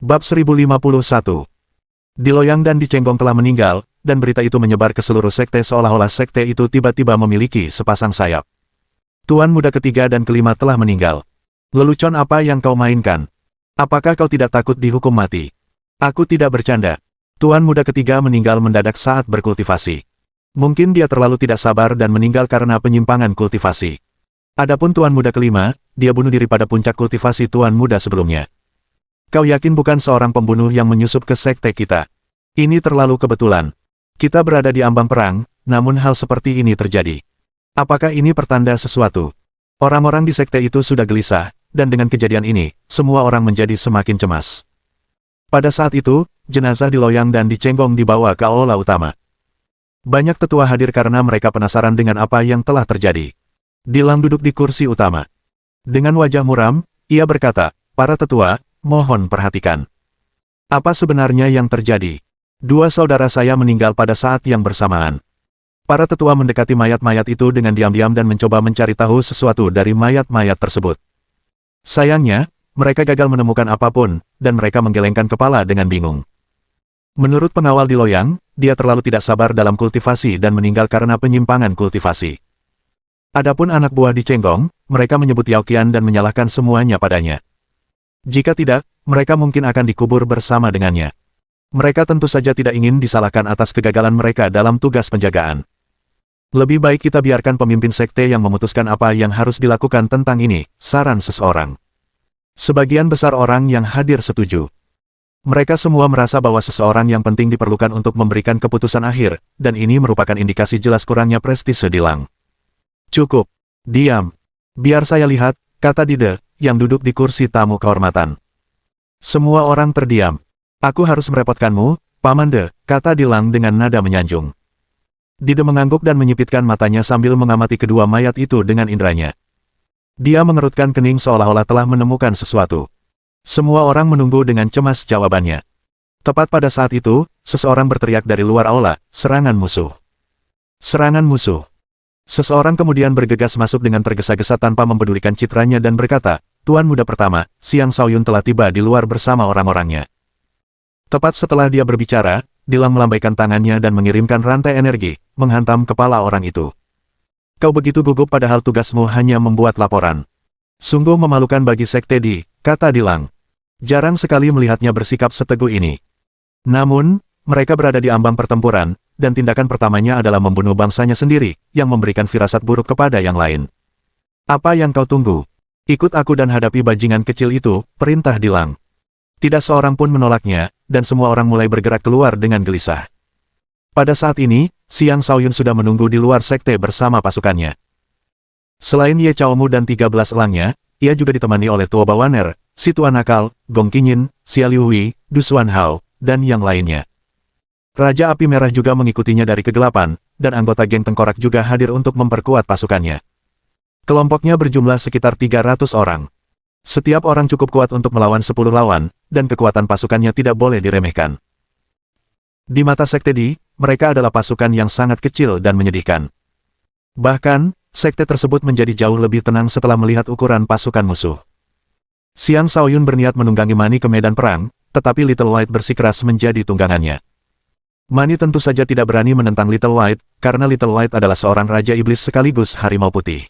Bab 1051. Diloyang dan Dicenggong telah meninggal, dan berita itu menyebar ke seluruh sekte seolah-olah sekte itu tiba-tiba memiliki sepasang sayap. Tuan muda ketiga dan kelima telah meninggal. Lelucon apa yang kau mainkan? Apakah kau tidak takut dihukum mati? Aku tidak bercanda. Tuan muda ketiga meninggal mendadak saat berkultivasi. Mungkin dia terlalu tidak sabar dan meninggal karena penyimpangan kultivasi. Adapun tuan muda kelima, dia bunuh diri pada puncak kultivasi tuan muda sebelumnya. Kau yakin bukan seorang pembunuh yang menyusup ke sekte kita? Ini terlalu kebetulan. Kita berada di ambang perang, namun hal seperti ini terjadi. Apakah ini pertanda sesuatu? Orang-orang di sekte itu sudah gelisah, dan dengan kejadian ini, semua orang menjadi semakin cemas. Pada saat itu, jenazah Diloyang dan Dicenggong dibawa ke aula utama. Banyak tetua hadir karena mereka penasaran dengan apa yang telah terjadi. Dilang duduk di kursi utama. Dengan wajah muram, ia berkata, "Para tetua, mohon perhatikan. Apa sebenarnya yang terjadi? Dua saudara saya meninggal pada saat yang bersamaan." Para tetua mendekati mayat-mayat itu dengan diam-diam dan mencoba mencari tahu sesuatu dari mayat-mayat tersebut. Sayangnya, mereka gagal menemukan apapun, dan mereka menggelengkan kepala dengan bingung. Menurut pengawal Diloyang, dia terlalu tidak sabar dalam kultivasi dan meninggal karena penyimpangan kultivasi. Adapun anak buah Dicenggong, mereka menyebut Yao Qian dan menyalahkan semuanya padanya. Jika tidak, mereka mungkin akan dikubur bersama dengannya. Mereka tentu saja tidak ingin disalahkan atas kegagalan mereka dalam tugas penjagaan. Lebih baik kita biarkan pemimpin sekte yang memutuskan apa yang harus dilakukan tentang ini, saran seseorang. Sebagian besar orang yang hadir setuju. Mereka semua merasa bahwa seseorang yang penting diperlukan untuk memberikan keputusan akhir, dan ini merupakan indikasi jelas kurangnya prestise Dilang. Cukup. Diam. Biar saya lihat, kata Dide, yang duduk di kursi tamu kehormatan. Semua orang terdiam. Aku harus merepotkanmu, Paman De, kata Dilang dengan nada menyanjung. Dide mengangguk dan menyipitkan matanya sambil mengamati kedua mayat itu dengan inderanya. Dia mengerutkan kening seolah-olah telah menemukan sesuatu. Semua orang menunggu dengan cemas jawabannya. Tepat pada saat itu, seseorang berteriak dari luar aula, "Serangan musuh! Serangan musuh!" Seseorang kemudian bergegas masuk dengan tergesa-gesa tanpa mempedulikan citranya dan berkata, "Tuan muda pertama, Xiang Shaoyun telah tiba di luar bersama orang-orangnya." Tepat setelah dia berbicara, Dilang melambaikan tangannya dan mengirimkan rantai energi, menghantam kepala orang itu. "Kau begitu gugup padahal tugasmu hanya membuat laporan. Sungguh memalukan bagi sekte Di," kata Dilang. Jarang sekali melihatnya bersikap seteguh ini. Namun, mereka berada di ambang pertempuran, dan tindakan pertamanya adalah membunuh bangsanya sendiri, yang memberikan firasat buruk kepada yang lain. "Apa yang kau tunggu? Ikut aku dan hadapi bajingan kecil itu," perintah Dilang. Tidak seorang pun menolaknya, dan semua orang mulai bergerak keluar dengan gelisah. Pada saat ini, Xiang Shaoyun sudah menunggu di luar sekte bersama pasukannya. Selain Ye Chaomu dan 13 elangnya, ia juga ditemani oleh Tuo Bawaner, si Tuan Nakal, Gong Qinyin, Xia Liuhui, Du Xuan Hao, dan yang lainnya. Raja Api Merah juga mengikutinya dari kegelapan, dan anggota geng tengkorak juga hadir untuk memperkuat pasukannya. Kelompoknya berjumlah sekitar 300 orang. Setiap orang cukup kuat untuk melawan 10 lawan, dan kekuatan pasukannya tidak boleh diremehkan. Di mata sekte Di, mereka adalah pasukan yang sangat kecil dan menyedihkan. Bahkan, sekte tersebut menjadi jauh lebih tenang setelah melihat ukuran pasukan musuh. Xiang Shaoyun berniat menunggangi Mani ke medan perang, tetapi Little White bersikeras menjadi tunggangannya. Mani tentu saja tidak berani menentang Little White, karena Little White adalah seorang raja iblis sekaligus harimau putih.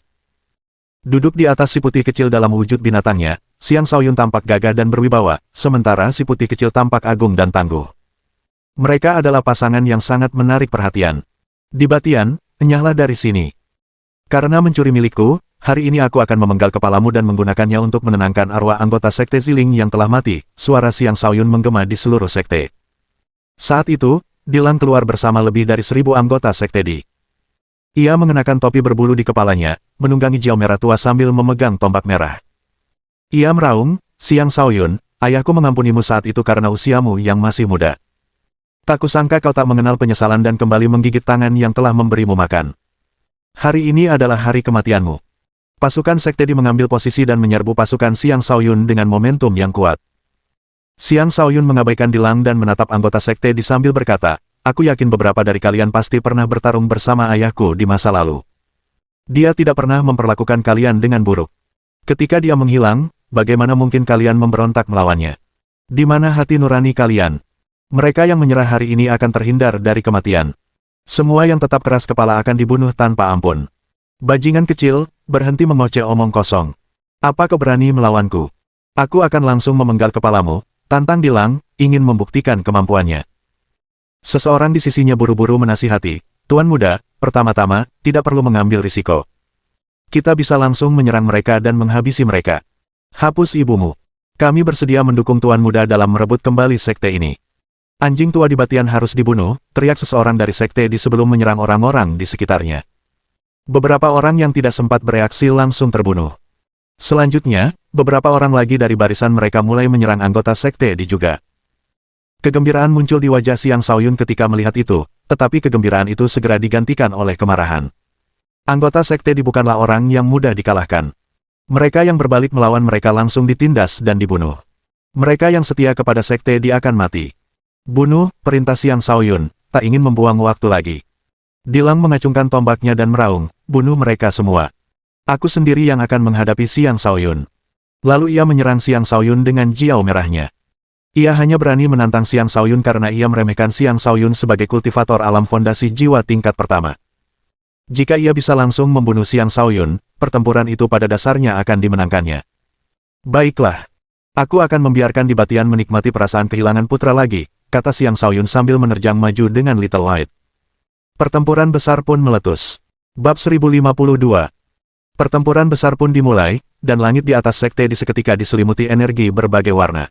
Duduk di atas si putih kecil dalam wujud binatangnya, Xiang Shaoyun tampak gagah dan berwibawa, sementara si putih kecil tampak agung dan tangguh. Mereka adalah pasangan yang sangat menarik perhatian. "Di Batian, enyahlah dari sini. Karena mencuri milikku, hari ini aku akan memenggal kepalamu dan menggunakannya untuk menenangkan arwah anggota sekte Ziling yang telah mati," suara Xiang Shaoyun menggema di seluruh sekte. Saat itu, Dilang keluar bersama lebih dari 1000 anggota sekte Di. Ia mengenakan topi berbulu di kepalanya, menunggangi Jiao Merah tua sambil memegang tombak merah. Ia meraung, "Xiang Shaoyun, ayahku mengampunimu saat itu karena usiamu yang masih muda. Tak kusangka kau tak mengenal penyesalan dan kembali menggigit tangan yang telah memberimu makan. Hari ini adalah hari kematianmu." Pasukan sekte Di mengambil posisi dan menyerbu pasukan Xiang Shaoyun dengan momentum yang kuat. Xiang Shaoyun mengabaikan Dilang dan menatap anggota sekte Di sambil berkata, "Aku yakin beberapa dari kalian pasti pernah bertarung bersama ayahku di masa lalu. Dia tidak pernah memperlakukan kalian dengan buruk. Ketika dia menghilang, bagaimana mungkin kalian memberontak melawannya? Di mana hati nurani kalian? Mereka yang menyerah hari ini akan terhindar dari kematian. Semua yang tetap keras kepala akan dibunuh tanpa ampun. Bajingan kecil, berhenti mengoceh omong kosong. Apa kau berani melawanku? Aku akan langsung memenggal kepalamu, tantang Dilang, ingin membuktikan kemampuannya. Seseorang di sisinya buru-buru menasihati, Tuan Muda, pertama-tama, tidak perlu mengambil risiko. Kita bisa langsung menyerang mereka dan menghabisi mereka. Hapus ibumu. Kami bersedia mendukung Tuan Muda dalam merebut kembali sekte ini. Anjing tua di Batian harus dibunuh, teriak seseorang dari sekte di sebelum menyerang orang-orang di sekitarnya. Beberapa orang yang tidak sempat bereaksi langsung terbunuh. Selanjutnya, beberapa orang lagi dari barisan mereka mulai menyerang anggota sekte di juga. Kegembiraan muncul di wajah Xiang Shaoyun ketika melihat itu, tetapi kegembiraan itu segera digantikan oleh kemarahan. Anggota sekte di bukanlah orang yang mudah dikalahkan. Mereka yang berbalik melawan mereka langsung ditindas dan dibunuh. Mereka yang setia kepada sekte dia akan mati. Bunuh, perintah Xiang Shaoyun, tak ingin membuang waktu lagi. Dilang mengacungkan tombaknya dan meraung, bunuh mereka semua. Aku sendiri yang akan menghadapi Xiang Shaoyun. Lalu ia menyerang Xiang Shaoyun dengan jiao merahnya. Ia hanya berani menantang Xiang Shaoyun karena ia meremehkan Xiang Shaoyun sebagai kultivator alam fondasi jiwa tingkat pertama. Jika ia bisa langsung membunuh Xiang Shaoyun, pertempuran itu pada dasarnya akan dimenangkannya. Baiklah. Aku akan membiarkan di Batian menikmati perasaan kehilangan putra lagi, kata Xiang Shaoyun sambil menerjang maju dengan Little White. Pertempuran besar pun meletus. Bab 1052. Pertempuran besar pun dimulai, dan langit di atas sekte di seketika diselimuti energi berbagai warna.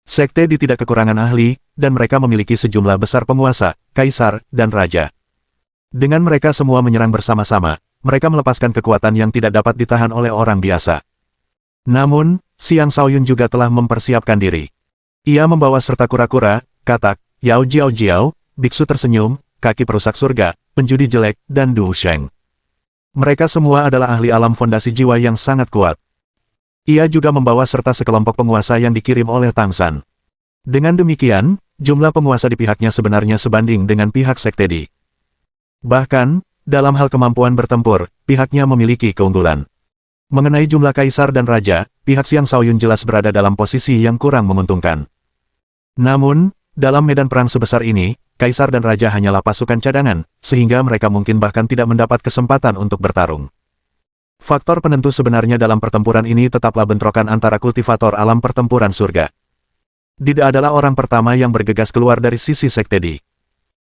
Sekte di tidak kekurangan ahli, dan mereka memiliki sejumlah besar penguasa, kaisar, dan raja. Dengan mereka semua menyerang bersama-sama, mereka melepaskan kekuatan yang tidak dapat ditahan oleh orang biasa. Namun, Xiang Shaoyun juga telah mempersiapkan diri. Ia membawa serta kura-kura, katak, Yao Jiao Jiao, biksu tersenyum, kaki perusak surga, penjudi jelek, dan Du Sheng. Mereka semua adalah ahli alam fondasi jiwa yang sangat kuat. Ia juga membawa serta sekelompok penguasa yang dikirim oleh Tang San. Dengan demikian, jumlah penguasa di pihaknya sebenarnya sebanding dengan pihak sekte di. Bahkan, dalam hal kemampuan bertempur, pihaknya memiliki keunggulan. Mengenai jumlah kaisar dan raja, pihak Xiang Shaoyun jelas berada dalam posisi yang kurang menguntungkan. Namun, dalam medan perang sebesar ini, kaisar dan raja hanyalah pasukan cadangan, sehingga mereka mungkin bahkan tidak mendapat kesempatan untuk bertarung. Faktor penentu sebenarnya dalam pertempuran ini tetaplah bentrokan antara kultivator alam pertempuran surga. Dida adalah orang pertama yang bergegas keluar dari sisi Sekte Di.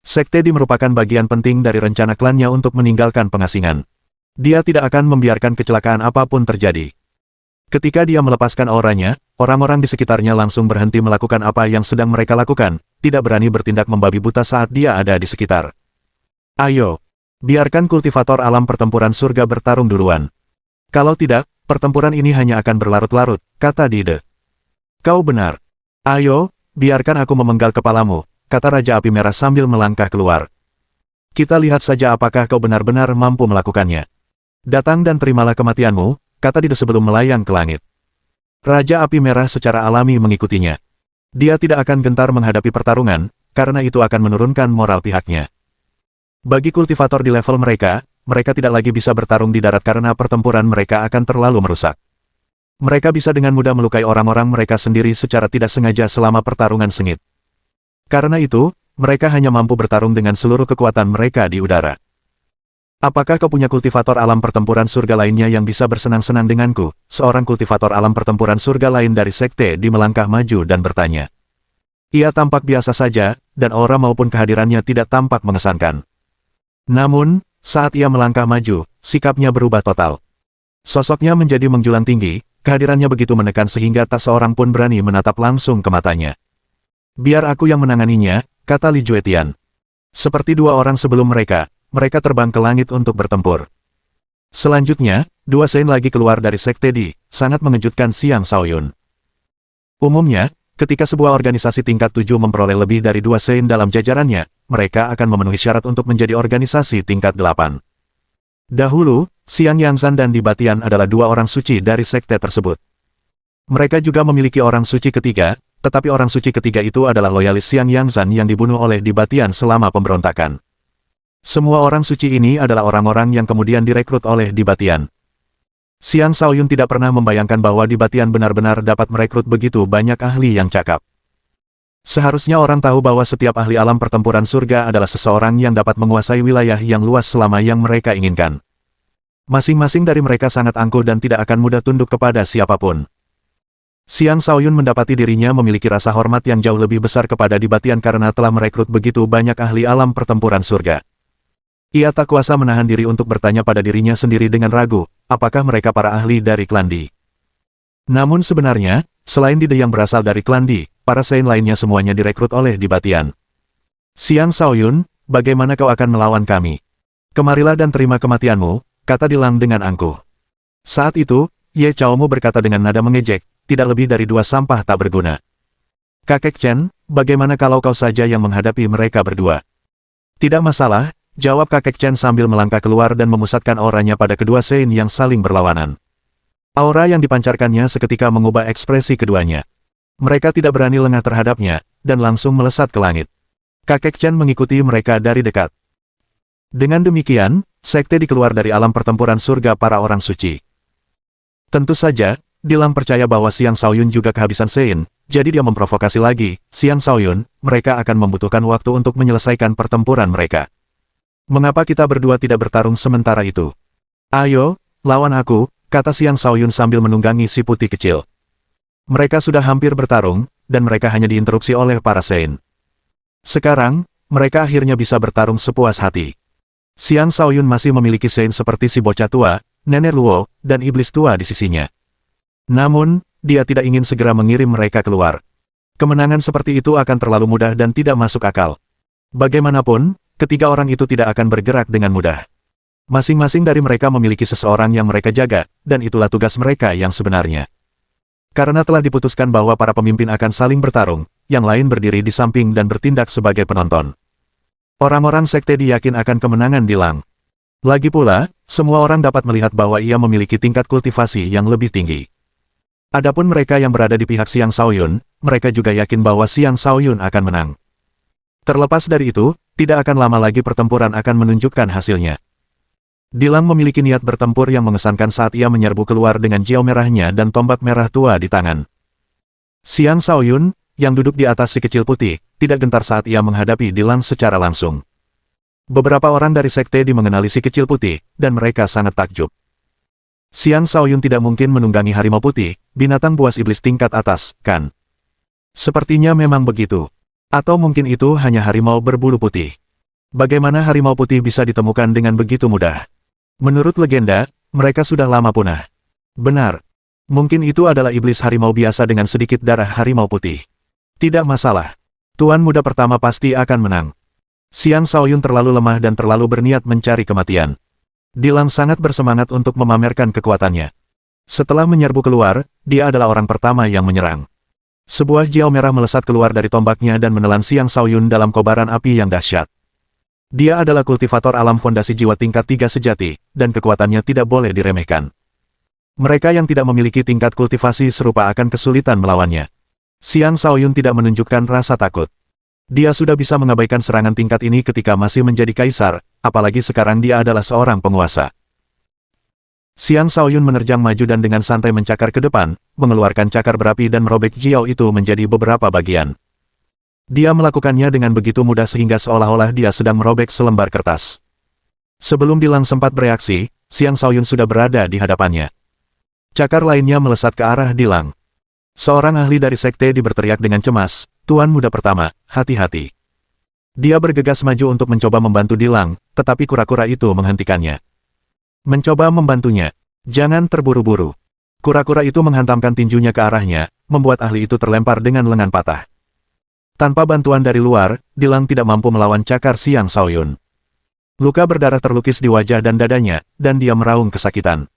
Sekte Di merupakan bagian penting dari rencana klannya untuk meninggalkan pengasingan. Dia tidak akan membiarkan kecelakaan apapun terjadi. Ketika dia melepaskan auranya, orang-orang di sekitarnya langsung berhenti melakukan apa yang sedang mereka lakukan, tidak berani bertindak membabi buta saat dia ada di sekitar. Ayo, biarkan kultivator alam pertempuran surga bertarung duluan. Kalau tidak, pertempuran ini hanya akan berlarut-larut, kata Dide. Kau benar. Ayo, biarkan aku memenggal kepalamu, kata Raja Api Merah sambil melangkah keluar. Kita lihat saja apakah kau benar-benar mampu melakukannya. Datang dan terimalah kematianmu, kata Dide sebelum melayang ke langit. Raja Api Merah secara alami mengikutinya. Dia tidak akan gentar menghadapi pertarungan, karena itu akan menurunkan moral pihaknya. Bagi kultivator di level mereka tidak lagi bisa bertarung di darat karena pertempuran mereka akan terlalu merusak. Mereka bisa dengan mudah melukai orang-orang mereka sendiri secara tidak sengaja selama pertarungan sengit. Karena itu, mereka hanya mampu bertarung dengan seluruh kekuatan mereka di udara. Apakah kau punya kultivator alam pertempuran surga lainnya yang bisa bersenang-senang denganku? Seorang kultivator alam pertempuran surga lain dari sekte di melangkah maju dan bertanya. Ia tampak biasa saja, dan aura maupun kehadirannya tidak tampak mengesankan. Namun, saat ia melangkah maju, sikapnya berubah total. Sosoknya menjadi menjulang tinggi, kehadirannya begitu menekan sehingga tak seorang pun berani menatap langsung ke matanya. Biar aku yang menanganinya, kata Li Juetian. Seperti dua orang sebelum mereka terbang ke langit untuk bertempur. Selanjutnya, dua Sein lagi keluar dari sekte Di, sangat mengejutkan Xiang Shaoyun. Umumnya, ketika sebuah organisasi tingkat 7 memperoleh lebih dari 2 Sein dalam jajarannya, mereka akan memenuhi syarat untuk menjadi organisasi tingkat 8. Dahulu, Xiang Yangzan dan Di Batian adalah dua orang suci dari sekte tersebut. Mereka juga memiliki orang suci ketiga, tetapi orang suci ketiga itu adalah loyalis Xiang Yangzan yang dibunuh oleh Di Batian selama pemberontakan. Semua orang suci ini adalah orang-orang yang kemudian direkrut oleh Di Batian. Xiang Shaoyun tidak pernah membayangkan bahwa di Batian benar-benar dapat merekrut begitu banyak ahli yang cakap. Seharusnya orang tahu bahwa setiap ahli alam pertempuran surga adalah seseorang yang dapat menguasai wilayah yang luas selama yang mereka inginkan. Masing-masing dari mereka sangat angkuh dan tidak akan mudah tunduk kepada siapapun. Xiang Shaoyun mendapati dirinya memiliki rasa hormat yang jauh lebih besar kepada di Batian karena telah merekrut begitu banyak ahli alam pertempuran surga. Ia tak kuasa menahan diri untuk bertanya pada dirinya sendiri dengan ragu, apakah mereka para ahli dari klan Di? Namun sebenarnya, selain Di yang berasal dari klan Di, para Saint lainnya semuanya direkrut oleh Di Batian. Xiang Shaoyun, bagaimana kau akan melawan kami? Kemarilah dan terima kematianmu, kata Dilang dengan angkuh. Saat itu, Ye Chaomu berkata dengan nada mengejek, tidak lebih dari dua sampah tak berguna. Kakek Chen, bagaimana kalau kau saja yang menghadapi mereka berdua? Tidak masalah, jawab kakek Chen sambil melangkah keluar dan memusatkan auranya pada kedua Saint yang saling berlawanan. Aura yang dipancarkannya seketika mengubah ekspresi keduanya. Mereka tidak berani lengah terhadapnya, dan langsung melesat ke langit. Kakek Chen mengikuti mereka dari dekat. Dengan demikian, sekte dikeluar dari alam pertempuran surga para orang suci. Tentu saja, Dilang percaya bahwa Xiang Shaoyun juga kehabisan Saint, jadi dia memprovokasi lagi, Xiang Shaoyun, mereka akan membutuhkan waktu untuk menyelesaikan pertempuran mereka. Mengapa kita berdua tidak bertarung sementara itu? Ayo, lawan aku, kata Xiang Shaoyun sambil menunggangi si putih kecil. Mereka sudah hampir bertarung, dan mereka hanya diinterupsi oleh para Saint. Sekarang, mereka akhirnya bisa bertarung sepuas hati. Xiang Shaoyun masih memiliki Saint seperti si bocah tua, nenek Luo, dan iblis tua di sisinya. Namun, dia tidak ingin segera mengirim mereka keluar. Kemenangan seperti itu akan terlalu mudah dan tidak masuk akal. Bagaimanapun, ketiga orang itu tidak akan bergerak dengan mudah. Masing-masing dari mereka memiliki seseorang yang mereka jaga, dan itulah tugas mereka yang sebenarnya. Karena telah diputuskan bahwa para pemimpin akan saling bertarung, yang lain berdiri di samping dan bertindak sebagai penonton. Orang-orang sekte diyakin akan kemenangan Dilang. Lagi pula, semua orang dapat melihat bahwa ia memiliki tingkat kultivasi yang lebih tinggi. Adapun mereka yang berada di pihak Xiang Shaoyun, mereka juga yakin bahwa Xiang Shaoyun akan menang. Terlepas dari itu, tidak akan lama lagi pertempuran akan menunjukkan hasilnya. Dilang memiliki niat bertempur yang mengesankan saat ia menyerbu keluar dengan jiao merahnya dan tombak merah tua di tangan. Xiang Shaoyun, yang duduk di atas si kecil putih, tidak gentar saat ia menghadapi Dilang secara langsung. Beberapa orang dari sekte Di mengenali si kecil putih, dan mereka sangat takjub. Xiang Shaoyun tidak mungkin menunggangi harimau putih, binatang buas iblis tingkat atas, kan? Sepertinya memang begitu. Atau mungkin itu hanya harimau berbulu putih. Bagaimana harimau putih bisa ditemukan dengan begitu mudah? Menurut legenda, mereka sudah lama punah. Benar. Mungkin itu adalah iblis harimau biasa dengan sedikit darah harimau putih. Tidak masalah. Tuan muda pertama pasti akan menang. Xiang Shaoyun terlalu lemah dan terlalu berniat mencari kematian. Dilang sangat bersemangat untuk memamerkan kekuatannya. Setelah menyerbu keluar, dia adalah orang pertama yang menyerang. Sebuah jiao merah melesat keluar dari tombaknya dan menelan Xiang Shaoyun dalam kobaran api yang dahsyat. Dia adalah kultivator alam fondasi jiwa tingkat 3 sejati, dan kekuatannya tidak boleh diremehkan. Mereka yang tidak memiliki tingkat kultivasi serupa akan kesulitan melawannya. Xiang Shaoyun tidak menunjukkan rasa takut. Dia sudah bisa mengabaikan serangan tingkat ini ketika masih menjadi kaisar, apalagi sekarang dia adalah seorang penguasa. Xiang Shaoyun menerjang maju dan dengan santai mencakar ke depan, mengeluarkan cakar berapi dan merobek jiao itu menjadi beberapa bagian. Dia melakukannya dengan begitu mudah sehingga seolah-olah dia sedang merobek selembar kertas. Sebelum Dilang sempat bereaksi, Xiang Shaoyun sudah berada di hadapannya. Cakar lainnya melesat ke arah Dilang. Seorang ahli dari sekte Di berteriak dengan cemas, "Tuan muda pertama, hati-hati." Dia bergegas maju untuk mencoba membantu Dilang, tetapi kura-kura itu menghentikannya. Mencoba membantunya. Jangan terburu-buru. Kura-kura itu menghantamkan tinjunya ke arahnya, membuat ahli itu terlempar dengan lengan patah. Tanpa bantuan dari luar, Dilang tidak mampu melawan cakar Xiang Shaoyun. Luka berdarah terlukis di wajah dan dadanya, dan dia meraung kesakitan.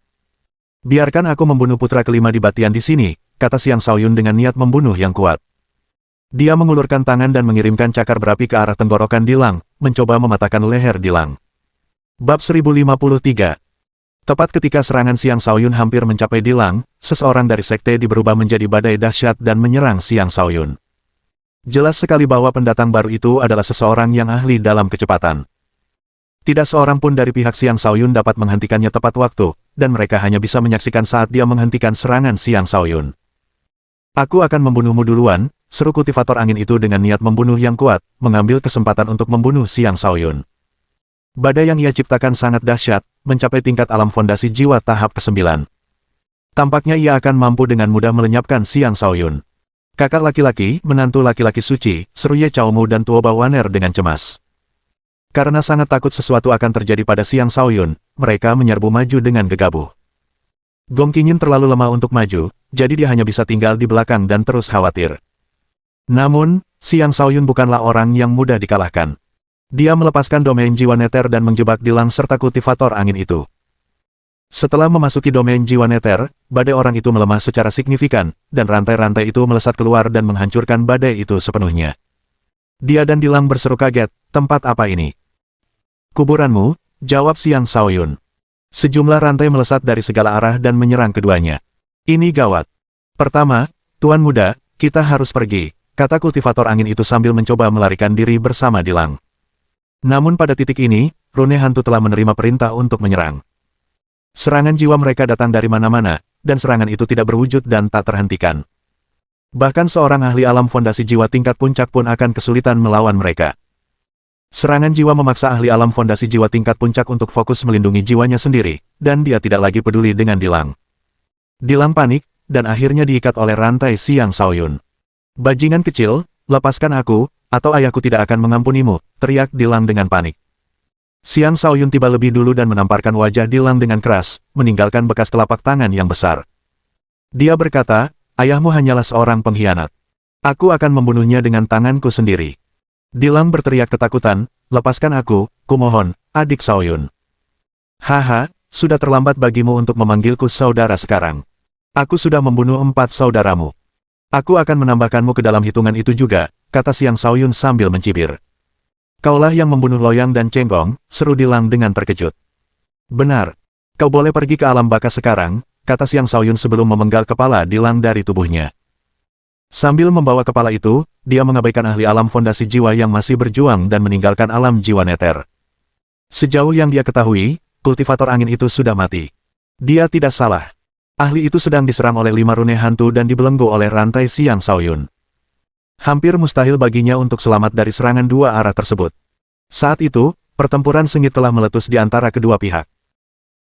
"Biarkan aku membunuh putra kelima di Batian di sini," kata Xiang Shaoyun dengan niat membunuh yang kuat. Dia mengulurkan tangan dan mengirimkan cakar berapi ke arah tenggorokan Dilang, mencoba mematahkan leher Dilang. Bab 1053. Tepat ketika serangan Xiang Shaoyun hampir mencapai Dilang, seseorang dari sekte Di berubah menjadi badai dahsyat dan menyerang Xiang Shaoyun. Jelas sekali bahwa pendatang baru itu adalah seseorang yang ahli dalam kecepatan. Tidak seorang pun dari pihak Xiang Shaoyun dapat menghentikannya tepat waktu, dan mereka hanya bisa menyaksikan saat dia menghentikan serangan Xiang Shaoyun. Aku akan membunuhmu duluan, seru kultivator angin itu dengan niat membunuh yang kuat, mengambil kesempatan untuk membunuh Xiang Shaoyun. Badai yang ia ciptakan sangat dahsyat, mencapai tingkat alam fondasi jiwa tahap ke-9. Tampaknya ia akan mampu dengan mudah melenyapkan Xiang Shaoyun. Kakak laki-laki, menantu laki-laki suci, seru Ye Chaomu dan Tuoba Waner dengan cemas. Karena sangat takut sesuatu akan terjadi pada Xiang Shaoyun, mereka menyerbu maju dengan gegabah. Gong Qingyin terlalu lemah untuk maju, jadi dia hanya bisa tinggal di belakang dan terus khawatir. Namun, Xiang Shaoyun bukanlah orang yang mudah dikalahkan. Dia melepaskan domain jiwa neter dan menjebak Dilang serta kultivator angin itu. Setelah memasuki domain jiwa neter, badai orang itu melemah secara signifikan, dan rantai-rantai itu melesat keluar dan menghancurkan badai itu sepenuhnya. Dia dan Dilang berseru kaget, tempat apa ini? Kuburanmu, jawab Xiang Shaoyun. Sejumlah rantai melesat dari segala arah dan menyerang keduanya. Ini gawat. Pertama, Tuan Muda, kita harus pergi, kata kultivator angin itu sambil mencoba melarikan diri bersama Dilang. Namun pada titik ini, rune hantu telah menerima perintah untuk menyerang. Serangan jiwa mereka datang dari mana-mana, dan serangan itu tidak berwujud dan tak terhentikan. Bahkan seorang ahli alam fondasi jiwa tingkat puncak pun akan kesulitan melawan mereka. Serangan jiwa memaksa ahli alam fondasi jiwa tingkat puncak untuk fokus melindungi jiwanya sendiri, dan dia tidak lagi peduli dengan Dilang. Dilang panik, dan akhirnya diikat oleh rantai Xiang Shaoyun. Bajingan kecil, lepaskan aku, atau ayahku tidak akan mengampunimu, teriak Dilang dengan panik. Xiang Shaoyun tiba lebih dulu dan menamparkan wajah Dilang dengan keras, meninggalkan bekas telapak tangan yang besar. Dia berkata, ayahmu hanyalah seorang pengkhianat. Aku akan membunuhnya dengan tanganku sendiri. Dilang berteriak ketakutan, lepaskan aku, kumohon, adik Shaoyun. Haha, sudah terlambat bagimu untuk memanggilku saudara sekarang. Aku sudah membunuh 4 saudaramu. Aku akan menambahkanmu ke dalam hitungan itu juga, kata Xiang Shaoyun sambil mencibir. Kaulah yang membunuh Loyang dan Chenggong, seru Dilang dengan terkejut. Benar. Kau boleh pergi ke alam baka sekarang, kata Xiang Shaoyun sebelum memenggal kepala Dilang dari tubuhnya. Sambil membawa kepala itu, dia mengabaikan ahli alam fondasi jiwa yang masih berjuang dan meninggalkan alam jiwa neter. Sejauh yang dia ketahui, kultivator angin itu sudah mati. Dia tidak salah. Ahli itu sedang diserang oleh 5 rune hantu dan dibelenggu oleh rantai Xiang Shaoyun. Hampir mustahil baginya untuk selamat dari serangan dua arah tersebut. Saat itu, pertempuran sengit telah meletus di antara kedua pihak.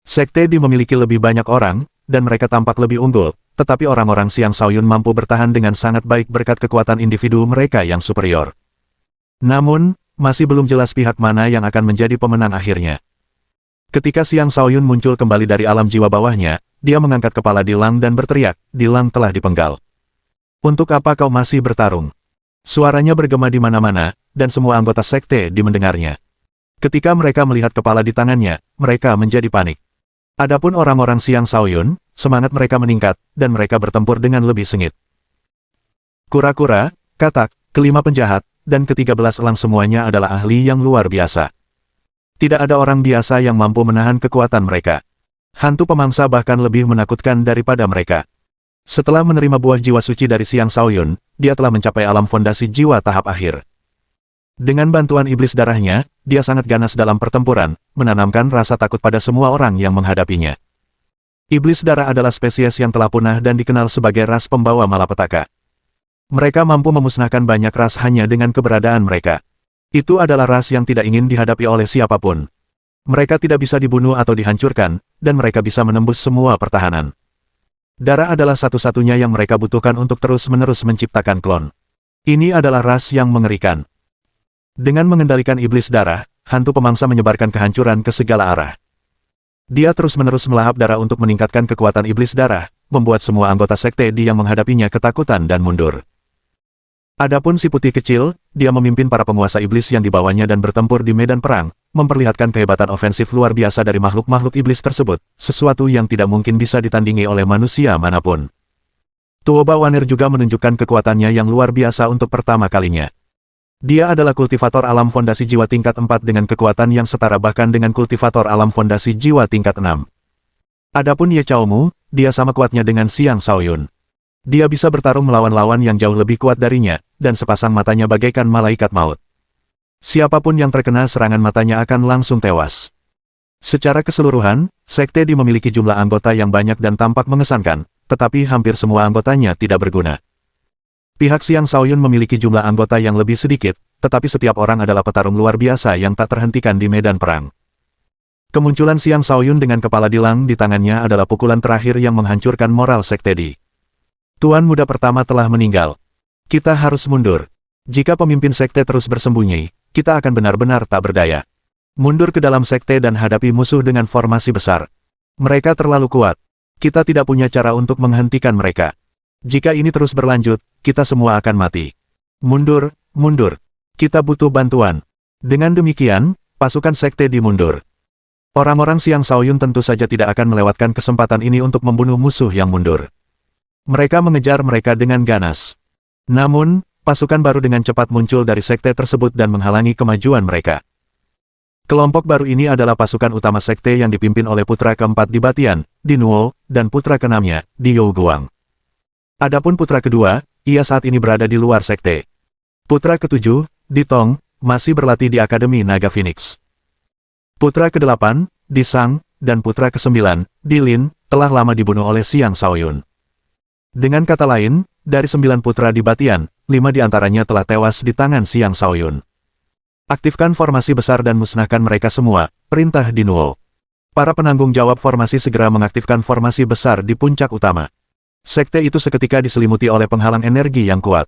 Sekte Di memiliki lebih banyak orang, dan mereka tampak lebih unggul, tetapi orang-orang Xiang Shaoyun mampu bertahan dengan sangat baik berkat kekuatan individu mereka yang superior. Namun, masih belum jelas pihak mana yang akan menjadi pemenang akhirnya. Ketika Xiang Shaoyun muncul kembali dari alam jiwa bawahnya, dia mengangkat kepala Dilang dan berteriak, Dilang telah dipenggal. Untuk apa kau masih bertarung? Suaranya bergema di mana-mana, dan semua anggota Sekte Di mendengarnya. Ketika mereka melihat kepala di tangannya, mereka menjadi panik. Adapun orang-orang Xiang Shaoyun, semangat mereka meningkat, dan mereka bertempur dengan lebih sengit. Kura-kura, katak, kelima penjahat, dan ke-13 elang semuanya adalah ahli yang luar biasa. Tidak ada orang biasa yang mampu menahan kekuatan mereka. Hantu pemangsa bahkan lebih menakutkan daripada mereka. Setelah menerima buah jiwa suci dari Xiang Shaoyun, dia telah mencapai alam fondasi jiwa tahap akhir. Dengan bantuan iblis darahnya, dia sangat ganas dalam pertempuran, menanamkan rasa takut pada semua orang yang menghadapinya. Iblis darah adalah spesies yang telah punah dan dikenal sebagai ras pembawa malapetaka. Mereka mampu memusnahkan banyak ras hanya dengan keberadaan mereka. Itu adalah ras yang tidak ingin dihadapi oleh siapapun. Mereka tidak bisa dibunuh atau dihancurkan, dan mereka bisa menembus semua pertahanan. Darah adalah satu-satunya yang mereka butuhkan untuk terus-menerus menciptakan klon. Ini adalah ras yang mengerikan. Dengan mengendalikan iblis darah, hantu pemangsa menyebarkan kehancuran ke segala arah. Dia terus-menerus melahap darah untuk meningkatkan kekuatan iblis darah, membuat semua anggota Sekte Di yang menghadapinya ketakutan dan mundur. Adapun si putih kecil, dia memimpin para penguasa iblis yang dibawanya dan bertempur di medan perang, memperlihatkan kehebatan ofensif luar biasa dari makhluk-makhluk iblis tersebut, sesuatu yang tidak mungkin bisa ditandingi oleh manusia manapun. Tuoba Waner juga menunjukkan kekuatannya yang luar biasa untuk pertama kalinya. Dia adalah kultivator alam fondasi jiwa tingkat 4 dengan kekuatan yang setara bahkan dengan kultivator alam fondasi jiwa tingkat 6. Adapun Ye Chaomu, dia sama kuatnya dengan Xiang Shaoyun. Dia bisa bertarung melawan lawan yang jauh lebih kuat darinya, dan sepasang matanya bagaikan malaikat maut. Siapapun yang terkena serangan matanya akan langsung tewas. Secara keseluruhan, Sekte Di memiliki jumlah anggota yang banyak dan tampak mengesankan, tetapi hampir semua anggotanya tidak berguna. Pihak Xiang Shaoyun memiliki jumlah anggota yang lebih sedikit, tetapi setiap orang adalah petarung luar biasa yang tak terhentikan di medan perang. Kemunculan Xiang Shaoyun dengan kepala Dilang di tangannya adalah pukulan terakhir yang menghancurkan moral Sekte Di. Tuan muda pertama telah meninggal. Kita harus mundur. Jika pemimpin sekte terus bersembunyi, kita akan benar-benar tak berdaya. Mundur ke dalam sekte dan hadapi musuh dengan formasi besar. Mereka terlalu kuat. Kita tidak punya cara untuk menghentikan mereka. Jika ini terus berlanjut, kita semua akan mati. Mundur, mundur. Kita butuh bantuan. Dengan demikian, pasukan sekte Di mundur. Orang-orang Xiang Shaoyun tentu saja tidak akan melewatkan kesempatan ini untuk membunuh musuh yang mundur. Mereka mengejar mereka dengan ganas. Namun, pasukan baru dengan cepat muncul dari sekte tersebut dan menghalangi kemajuan mereka. Kelompok baru ini adalah pasukan utama sekte yang dipimpin oleh putra keempat Di Batian, Di Nuo, dan putra keenamnya, Di Youguang. Adapun putra kedua, ia saat ini berada di luar sekte. Putra ketujuh, Di Tong, masih berlatih di Akademi Naga Phoenix. Putra kedelapan, Di Sang, dan putra kesembilan, Di Lin, telah lama dibunuh oleh Xiang Shaoyun. Dengan kata lain, dari 9 putra Di Batian, 5 diantaranya telah tewas di tangan Xiang Shaoyun. Aktifkan formasi besar dan musnahkan mereka semua, perintah Di Nuo. Para penanggung jawab formasi segera mengaktifkan formasi besar di puncak utama. Sekte itu seketika diselimuti oleh penghalang energi yang kuat.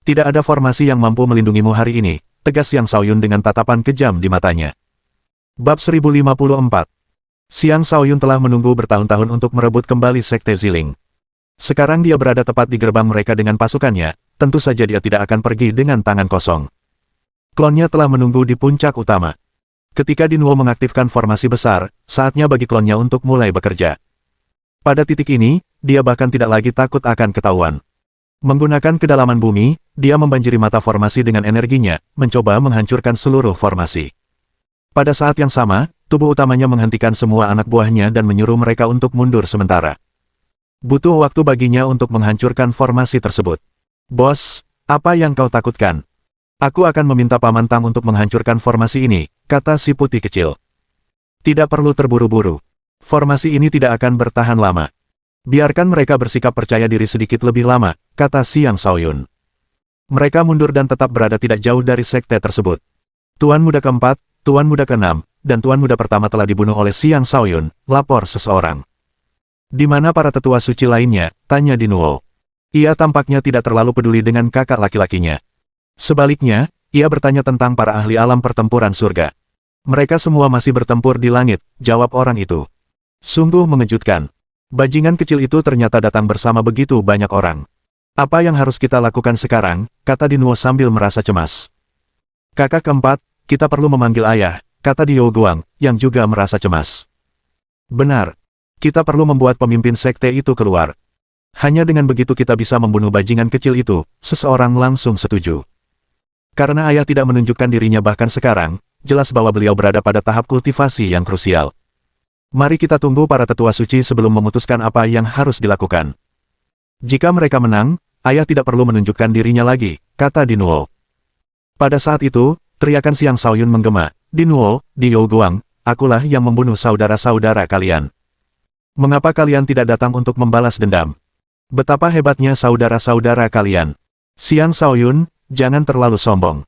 Tidak ada formasi yang mampu melindungimu hari ini, tegas Xiang Shaoyun dengan tatapan kejam di matanya. Bab 1054. Xiang Shaoyun telah menunggu bertahun-tahun untuk merebut kembali Sekte Ziling. Sekarang dia berada tepat di gerbang mereka dengan pasukannya, tentu saja dia tidak akan pergi dengan tangan kosong. Klonnya telah menunggu di puncak utama. Ketika Di Nuo mengaktifkan formasi besar, saatnya bagi klonnya untuk mulai bekerja. Pada titik ini, dia bahkan tidak lagi takut akan ketahuan. Menggunakan kedalaman bumi, dia membanjiri mata formasi dengan energinya, mencoba menghancurkan seluruh formasi. Pada saat yang sama, tubuh utamanya menghentikan semua anak buahnya dan menyuruh mereka untuk mundur sementara. Butuh waktu baginya untuk menghancurkan formasi tersebut. Bos, apa yang kau takutkan? Aku akan meminta Paman Tang untuk menghancurkan formasi ini, kata si putih kecil. Tidak perlu terburu-buru. Formasi ini tidak akan bertahan lama. Biarkan mereka bersikap percaya diri sedikit lebih lama, kata Xiang Shaoyun. Mereka mundur dan tetap berada tidak jauh dari sekte tersebut. Tuan muda keempat, tuan muda keenam, dan tuan muda pertama telah dibunuh oleh Xiang Shaoyun, lapor seseorang. Di mana para tetua suci lainnya, tanya Di Nuo. Ia tampaknya tidak terlalu peduli dengan kakak laki-lakinya. Sebaliknya, ia bertanya tentang para ahli alam pertempuran surga. Mereka semua masih bertempur di langit, jawab orang itu. Sungguh mengejutkan. Bajingan kecil itu ternyata datang bersama begitu banyak orang. Apa yang harus kita lakukan sekarang, kata Di Nuo sambil merasa cemas. Kakak keempat, kita perlu memanggil ayah, kata Di Youguang, yang juga merasa cemas. Benar. Kita perlu membuat pemimpin sekte itu keluar. Hanya dengan begitu kita bisa membunuh bajingan kecil itu, seseorang langsung setuju. Karena ayah tidak menunjukkan dirinya bahkan sekarang, jelas bahwa beliau berada pada tahap kultivasi yang krusial. Mari kita tunggu para tetua suci sebelum memutuskan apa yang harus dilakukan. Jika mereka menang, ayah tidak perlu menunjukkan dirinya lagi, kata Di Nuo. Pada saat itu, teriakan Xiang Shaoyun menggema, Di Nuo, Di Youguang, akulah yang membunuh saudara-saudara kalian. Mengapa kalian tidak datang untuk membalas dendam? Betapa hebatnya saudara-saudara kalian. Xiang Shaoyun, jangan terlalu sombong.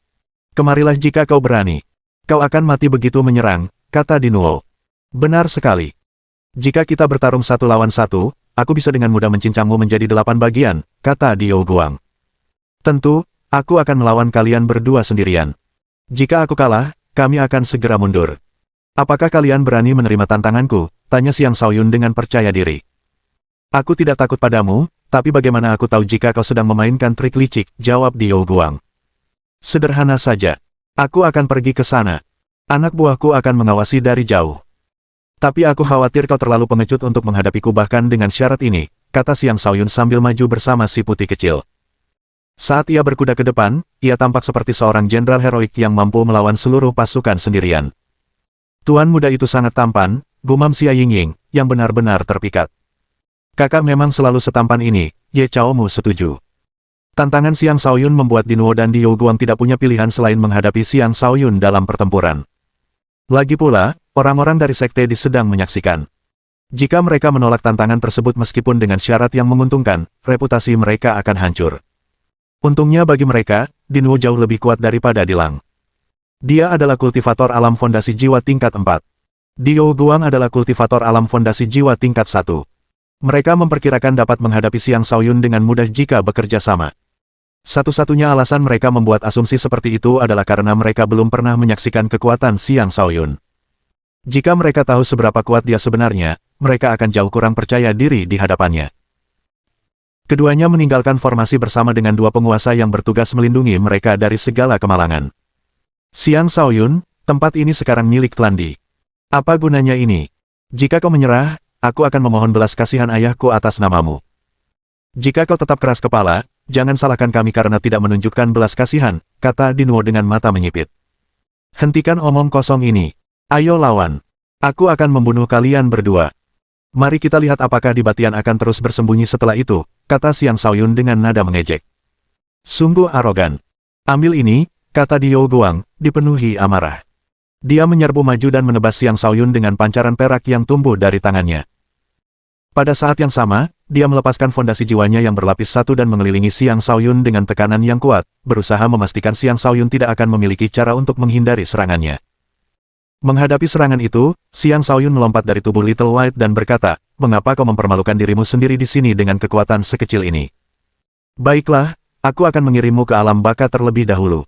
Kemarilah jika kau berani. Kau akan mati begitu menyerang, kata Di Nuo. Benar sekali. Jika kita bertarung 1 lawan 1, aku bisa dengan mudah mencincangmu menjadi 8 bagian, kata Di Youguang. Tentu, aku akan melawan kalian berdua sendirian. Jika aku kalah, kami akan segera mundur. Apakah kalian berani menerima tantanganku? Tanya Xiang Shaoyun dengan percaya diri. Aku tidak takut padamu, tapi bagaimana aku tahu jika kau sedang memainkan trik licik, jawab Di Youguang. Sederhana saja. Aku akan pergi ke sana. Anak buahku akan mengawasi dari jauh. Tapi aku khawatir kau terlalu pengecut untuk menghadapiku bahkan dengan syarat ini, kata Xiang Shaoyun sambil maju bersama si putih kecil. Saat ia berkuda ke depan, ia tampak seperti seorang jenderal heroik yang mampu melawan seluruh pasukan sendirian. Tuan muda itu sangat tampan, gumam Xia Yingying, yang benar-benar terpikat. Kakak memang selalu setampan ini, Ye Chaomu setuju. Tantangan Xiang Shaoyun membuat Dinuo dan Diao Guang tidak punya pilihan selain menghadapi Xiang Shaoyun dalam pertempuran. Lagi pula, orang-orang dari sekte di sedang menyaksikan. Jika mereka menolak tantangan tersebut meskipun dengan syarat yang menguntungkan, reputasi mereka akan hancur. Untungnya bagi mereka, Dinuo jauh lebih kuat daripada Dilang. Dia adalah kultivator alam fondasi jiwa tingkat 4. Diao Guang adalah kultivator alam fondasi jiwa tingkat 1. Mereka memperkirakan dapat menghadapi Xiang Shaoyun dengan mudah jika bekerja sama. Satu-satunya alasan mereka membuat asumsi seperti itu adalah karena mereka belum pernah menyaksikan kekuatan Xiang Shaoyun. Jika mereka tahu seberapa kuat dia sebenarnya, mereka akan jauh kurang percaya diri di hadapannya. Keduanya meninggalkan formasi bersama dengan dua penguasa yang bertugas melindungi mereka dari segala kemalangan. Xiang Shaoyun, tempat ini sekarang milik klan Di. Apa gunanya ini? Jika kau menyerah, aku akan memohon belas kasihan ayahku atas namamu. Jika kau tetap keras kepala, jangan salahkan kami karena tidak menunjukkan belas kasihan, kata Dinuo dengan mata menyipit. Hentikan omong kosong ini. Ayo lawan. Aku akan membunuh kalian berdua. Mari kita lihat apakah Di Batian akan terus bersembunyi setelah itu, kata Xiang Shaoyun dengan nada mengejek. Sungguh arogan. Ambil ini, kata Diao Guang, dipenuhi amarah. Dia menyerbu maju dan menebas Xiang Shaoyun dengan pancaran perak yang tumbuh dari tangannya. Pada saat yang sama, dia melepaskan fondasi jiwanya yang berlapis satu dan mengelilingi Xiang Shaoyun dengan tekanan yang kuat, berusaha memastikan Xiang Shaoyun tidak akan memiliki cara untuk menghindari serangannya. Menghadapi serangan itu, Xiang Shaoyun melompat dari tubuh Little White dan berkata, "Mengapa kau mempermalukan dirimu sendiri di sini dengan kekuatan sekecil ini? Baiklah, aku akan mengirimmu ke alam baka terlebih dahulu."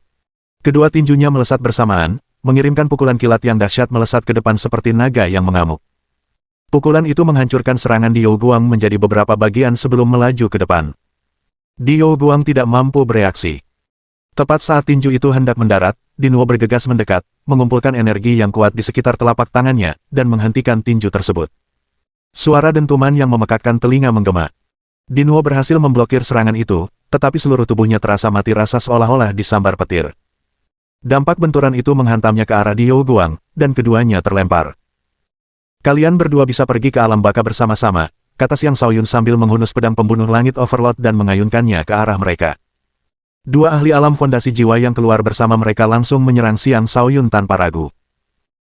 Kedua tinjunya melesat bersamaan, mengirimkan pukulan kilat yang dahsyat melesat ke depan seperti naga yang mengamuk. Pukulan itu menghancurkan serangan Diao Guang menjadi beberapa bagian sebelum melaju ke depan. Diao Guang tidak mampu bereaksi. Tepat saat tinju itu hendak mendarat, Dinuo bergegas mendekat, mengumpulkan energi yang kuat di sekitar telapak tangannya, dan menghentikan tinju tersebut. Suara dentuman yang memekakkan telinga menggema. Dinuo berhasil memblokir serangan itu, tetapi seluruh tubuhnya terasa mati rasa seolah-olah disambar petir. Dampak benturan itu menghantamnya ke arah Diao Guang, dan keduanya terlempar. Kalian berdua bisa pergi ke alam baka bersama-sama, kata Xiang Shaoyun sambil menghunus pedang pembunuh langit Overlord dan mengayunkannya ke arah mereka. Dua ahli alam fondasi jiwa yang keluar bersama mereka langsung menyerang Xiang Shaoyun tanpa ragu.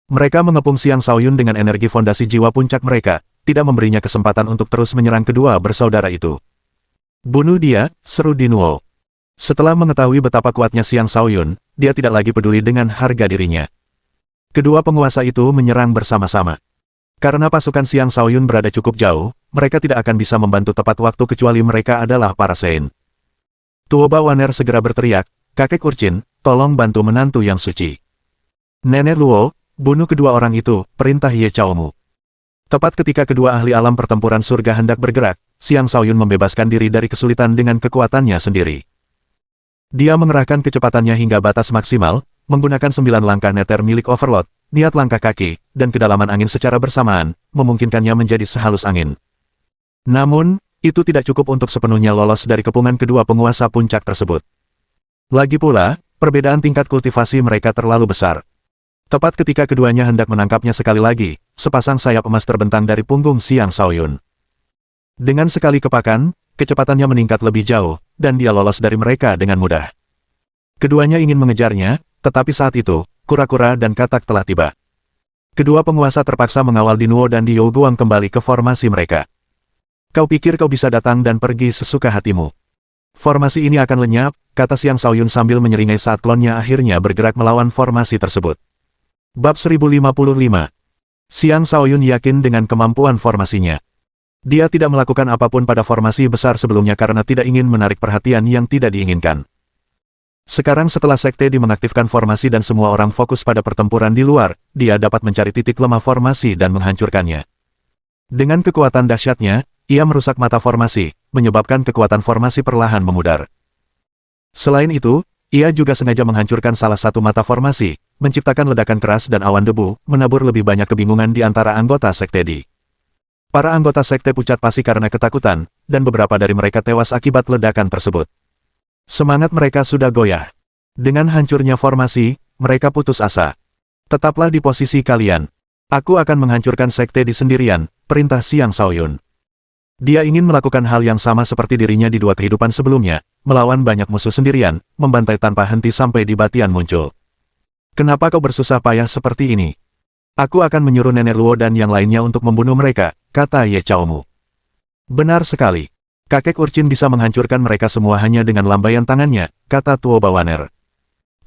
Mereka mengepung Xiang Shaoyun dengan energi fondasi jiwa puncak mereka, tidak memberinya kesempatan untuk terus menyerang kedua bersaudara itu. Bunuh dia, seru Dinuo. Setelah mengetahui betapa kuatnya Xiang Shaoyun, dia tidak lagi peduli dengan harga dirinya. Kedua penguasa itu menyerang bersama-sama. Karena pasukan Xiang Shaoyun berada cukup jauh, mereka tidak akan bisa membantu tepat waktu kecuali mereka adalah para Sein. Tuo Bawaner segera berteriak, "Kakek Urchin, tolong bantu menantu yang suci. Nenek Luo, bunuh kedua orang itu, perintah Ye Chaomu." Tepat ketika kedua ahli alam pertempuran surga hendak bergerak, Xiang Shaoyun membebaskan diri dari kesulitan dengan kekuatannya sendiri. Dia mengerahkan kecepatannya hingga batas maksimal, menggunakan 9 langkah neter milik Overlord, niat langkah kaki, dan kedalaman angin secara bersamaan, memungkinkannya menjadi sehalus angin. Namun, itu tidak cukup untuk sepenuhnya lolos dari kepungan kedua penguasa puncak tersebut. Lagi pula, perbedaan tingkat kultivasi mereka terlalu besar. Tepat ketika keduanya hendak menangkapnya sekali lagi, sepasang sayap emas terbentang dari punggung Xiang Shaoyun. Dengan sekali kepakan, kecepatannya meningkat lebih jauh, dan dia lolos dari mereka dengan mudah. Keduanya ingin mengejarnya, tetapi saat itu, kura-kura dan katak telah tiba. Kedua penguasa terpaksa mengawal Dinuo dan Diao Guang kembali ke formasi mereka. "Kau pikir kau bisa datang dan pergi sesuka hatimu? Formasi ini akan lenyap," kata Xiang Shaoyun sambil menyeringai saat klonnya akhirnya bergerak melawan formasi tersebut. Bab 1055. Xiang Shaoyun yakin dengan kemampuan formasinya. Dia tidak melakukan apapun pada formasi besar sebelumnya karena tidak ingin menarik perhatian yang tidak diinginkan. Sekarang setelah sekte mengaktifkan formasi dan semua orang fokus pada pertempuran di luar, dia dapat mencari titik lemah formasi dan menghancurkannya. Dengan kekuatan dahsyatnya, ia merusak mata formasi, menyebabkan kekuatan formasi perlahan memudar. Selain itu, ia juga sengaja menghancurkan salah satu mata formasi, menciptakan ledakan keras dan awan debu, menabur lebih banyak kebingungan di antara anggota sekte Di. Para anggota sekte pucat pasi karena ketakutan, dan beberapa dari mereka tewas akibat ledakan tersebut. Semangat mereka sudah goyah. Dengan hancurnya formasi, mereka putus asa. "Tetaplah di posisi kalian. Aku akan menghancurkan sekte Di sendirian," perintah Xiang Shaoyun. Dia ingin melakukan hal yang sama seperti dirinya di dua kehidupan sebelumnya, melawan banyak musuh sendirian, membantai tanpa henti sampai di Batian muncul. Kenapa kau bersusah payah seperti ini? Aku akan menyuruh Nenek Luo dan yang lainnya untuk membunuh mereka, kata Ye Chaomu. Benar sekali. Kakek Urchin bisa menghancurkan mereka semua hanya dengan lambaian tangannya, kata Tuo Bawaner.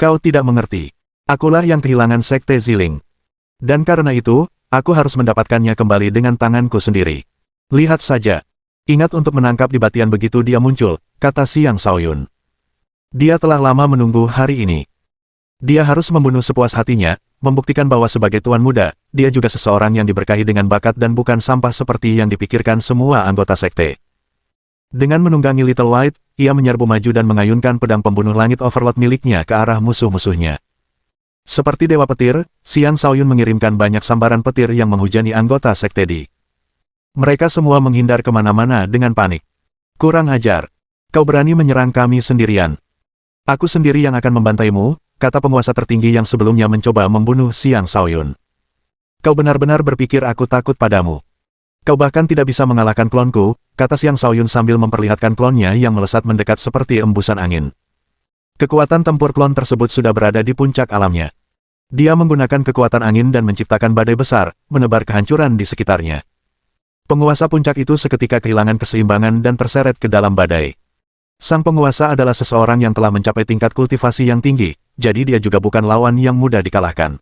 Kau tidak mengerti. Akulah yang kehilangan Sekte Ziling. Dan karena itu, aku harus mendapatkannya kembali dengan tanganku sendiri. Lihat saja. Ingat untuk menangkap di Batian begitu dia muncul, kata Xiang Shaoyun. Dia telah lama menunggu hari ini. Dia harus membunuh sepuas hatinya, membuktikan bahwa sebagai tuan muda, dia juga seseorang yang diberkahi dengan bakat dan bukan sampah seperti yang dipikirkan semua anggota sekte. Dengan menunggangi Little White, ia menyerbu maju dan mengayunkan pedang pembunuh langit Overlord miliknya ke arah musuh-musuhnya. Seperti Dewa Petir, Xiang Shaoyun mengirimkan banyak sambaran petir yang menghujani anggota sekte Di. Mereka semua menghindar kemana-mana dengan panik. Kurang ajar. Kau berani menyerang kami sendirian. Aku sendiri yang akan membantaimu, kata penguasa tertinggi yang sebelumnya mencoba membunuh Xiang Shaoyun. Kau benar-benar berpikir aku takut padamu. Kau bahkan tidak bisa mengalahkan klonku, kata Xiang Shaoyun sambil memperlihatkan klonnya yang melesat mendekat seperti embusan angin. Kekuatan tempur klon tersebut sudah berada di puncak alamnya. Dia menggunakan kekuatan angin dan menciptakan badai besar, menebar kehancuran di sekitarnya. Penguasa puncak itu seketika kehilangan keseimbangan dan terseret ke dalam badai. Sang penguasa adalah seseorang yang telah mencapai tingkat kultivasi yang tinggi, jadi dia juga bukan lawan yang mudah dikalahkan.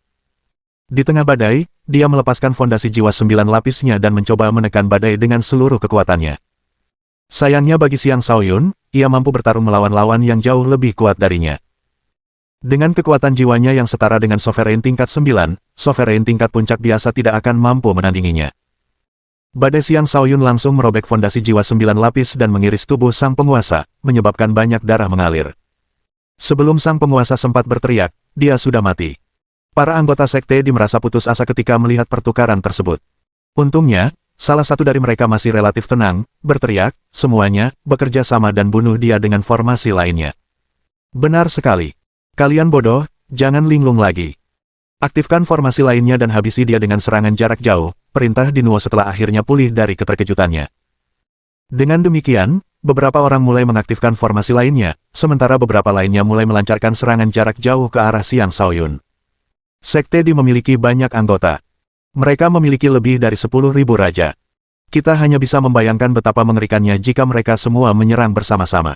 Di tengah badai, dia melepaskan fondasi jiwa 9 lapisnya dan mencoba menekan badai dengan seluruh kekuatannya. Sayangnya bagi Xiang Shaoyun, ia mampu bertarung melawan lawan yang jauh lebih kuat darinya. Dengan kekuatan jiwanya yang setara dengan Sovereign tingkat 9, Sovereign tingkat puncak biasa tidak akan mampu menandinginya. Badai Xiang Shaoyun langsung merobek fondasi jiwa 9 lapis dan mengiris tubuh sang penguasa, menyebabkan banyak darah mengalir. Sebelum sang penguasa sempat berteriak, dia sudah mati. Para anggota sekte Di merasa putus asa ketika melihat pertukaran tersebut. Untungnya, salah satu dari mereka masih relatif tenang, berteriak, semuanya, bekerja sama dan bunuh dia dengan formasi lainnya. Benar sekali. Kalian bodoh, jangan linglung lagi. Aktifkan formasi lainnya dan habisi dia dengan serangan jarak jauh, perintah Dinuo setelah akhirnya pulih dari keterkejutannya. Dengan demikian, beberapa orang mulai mengaktifkan formasi lainnya, sementara beberapa lainnya mulai melancarkan serangan jarak jauh ke arah Xiang Shaoyun. Sekte Di memiliki banyak anggota. Mereka memiliki lebih dari 10.000 raja. Kita hanya bisa membayangkan betapa mengerikannya jika mereka semua menyerang bersama-sama.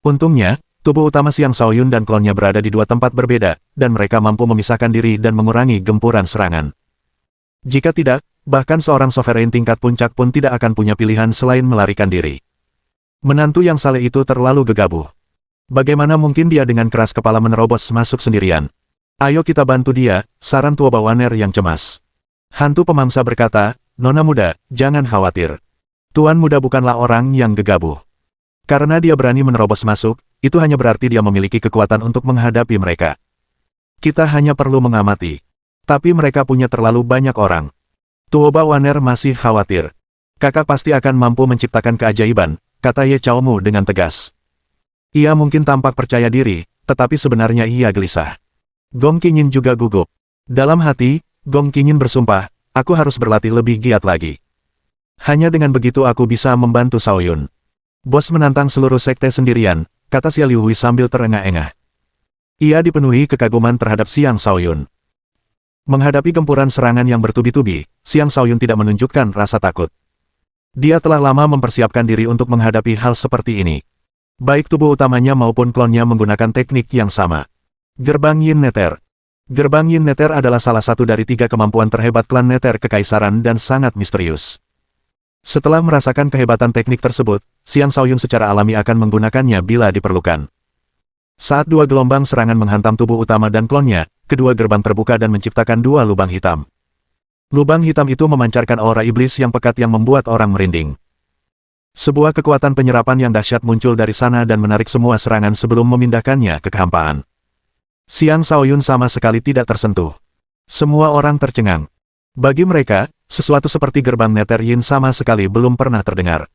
Untungnya, tubuh utama Xiang Shaoyun dan klonnya berada di dua tempat berbeda, dan mereka mampu memisahkan diri dan mengurangi gempuran serangan. Jika tidak, bahkan seorang sovereign tingkat puncak pun tidak akan punya pilihan selain melarikan diri. Menantu yang saleh itu terlalu gegabah. Bagaimana mungkin dia dengan keras kepala menerobos masuk sendirian? Ayo kita bantu dia, saran Tuo Bawaner yang cemas. Hantu pemangsa berkata, Nona muda, jangan khawatir. Tuan muda bukanlah orang yang gegabah. Karena dia berani menerobos masuk, itu hanya berarti dia memiliki kekuatan untuk menghadapi mereka. Kita hanya perlu mengamati. Tapi mereka punya terlalu banyak orang. Tuo Bawaner masih khawatir. Kakak pasti akan mampu menciptakan keajaiban, kata Ye Chaomu dengan tegas. Ia mungkin tampak percaya diri, tetapi sebenarnya ia gelisah. Gong Qingyin juga gugup. Dalam hati, Gong Qingyin bersumpah, aku harus berlatih lebih giat lagi. Hanya dengan begitu aku bisa membantu Shaoyun. Bos menantang seluruh sekte sendirian, kata Xia Liuhui sambil terengah-engah. Ia dipenuhi kekaguman terhadap Xiang Shaoyun. Menghadapi gempuran serangan yang bertubi-tubi, Xiang Shaoyun tidak menunjukkan rasa takut. Dia telah lama mempersiapkan diri untuk menghadapi hal seperti ini. Baik tubuh utamanya maupun klonnya menggunakan teknik yang sama. Gerbang Yin Nether. Gerbang Yin Nether adalah salah satu dari 3 kemampuan terhebat klan Nether Kekaisaran dan sangat misterius. Setelah merasakan kehebatan teknik tersebut, Xiang Shaoyun secara alami akan menggunakannya bila diperlukan. Saat 2 gelombang serangan menghantam tubuh utama dan klonnya, kedua gerbang terbuka dan menciptakan 2 lubang hitam. Lubang hitam itu memancarkan aura iblis yang pekat yang membuat orang merinding. Sebuah kekuatan penyerapan yang dahsyat muncul dari sana dan menarik semua serangan sebelum memindahkannya ke kehampaan. Xiang Shaoyun sama sekali tidak tersentuh. Semua orang tercengang. Bagi mereka, sesuatu seperti gerbang Nether Yin sama sekali belum pernah terdengar.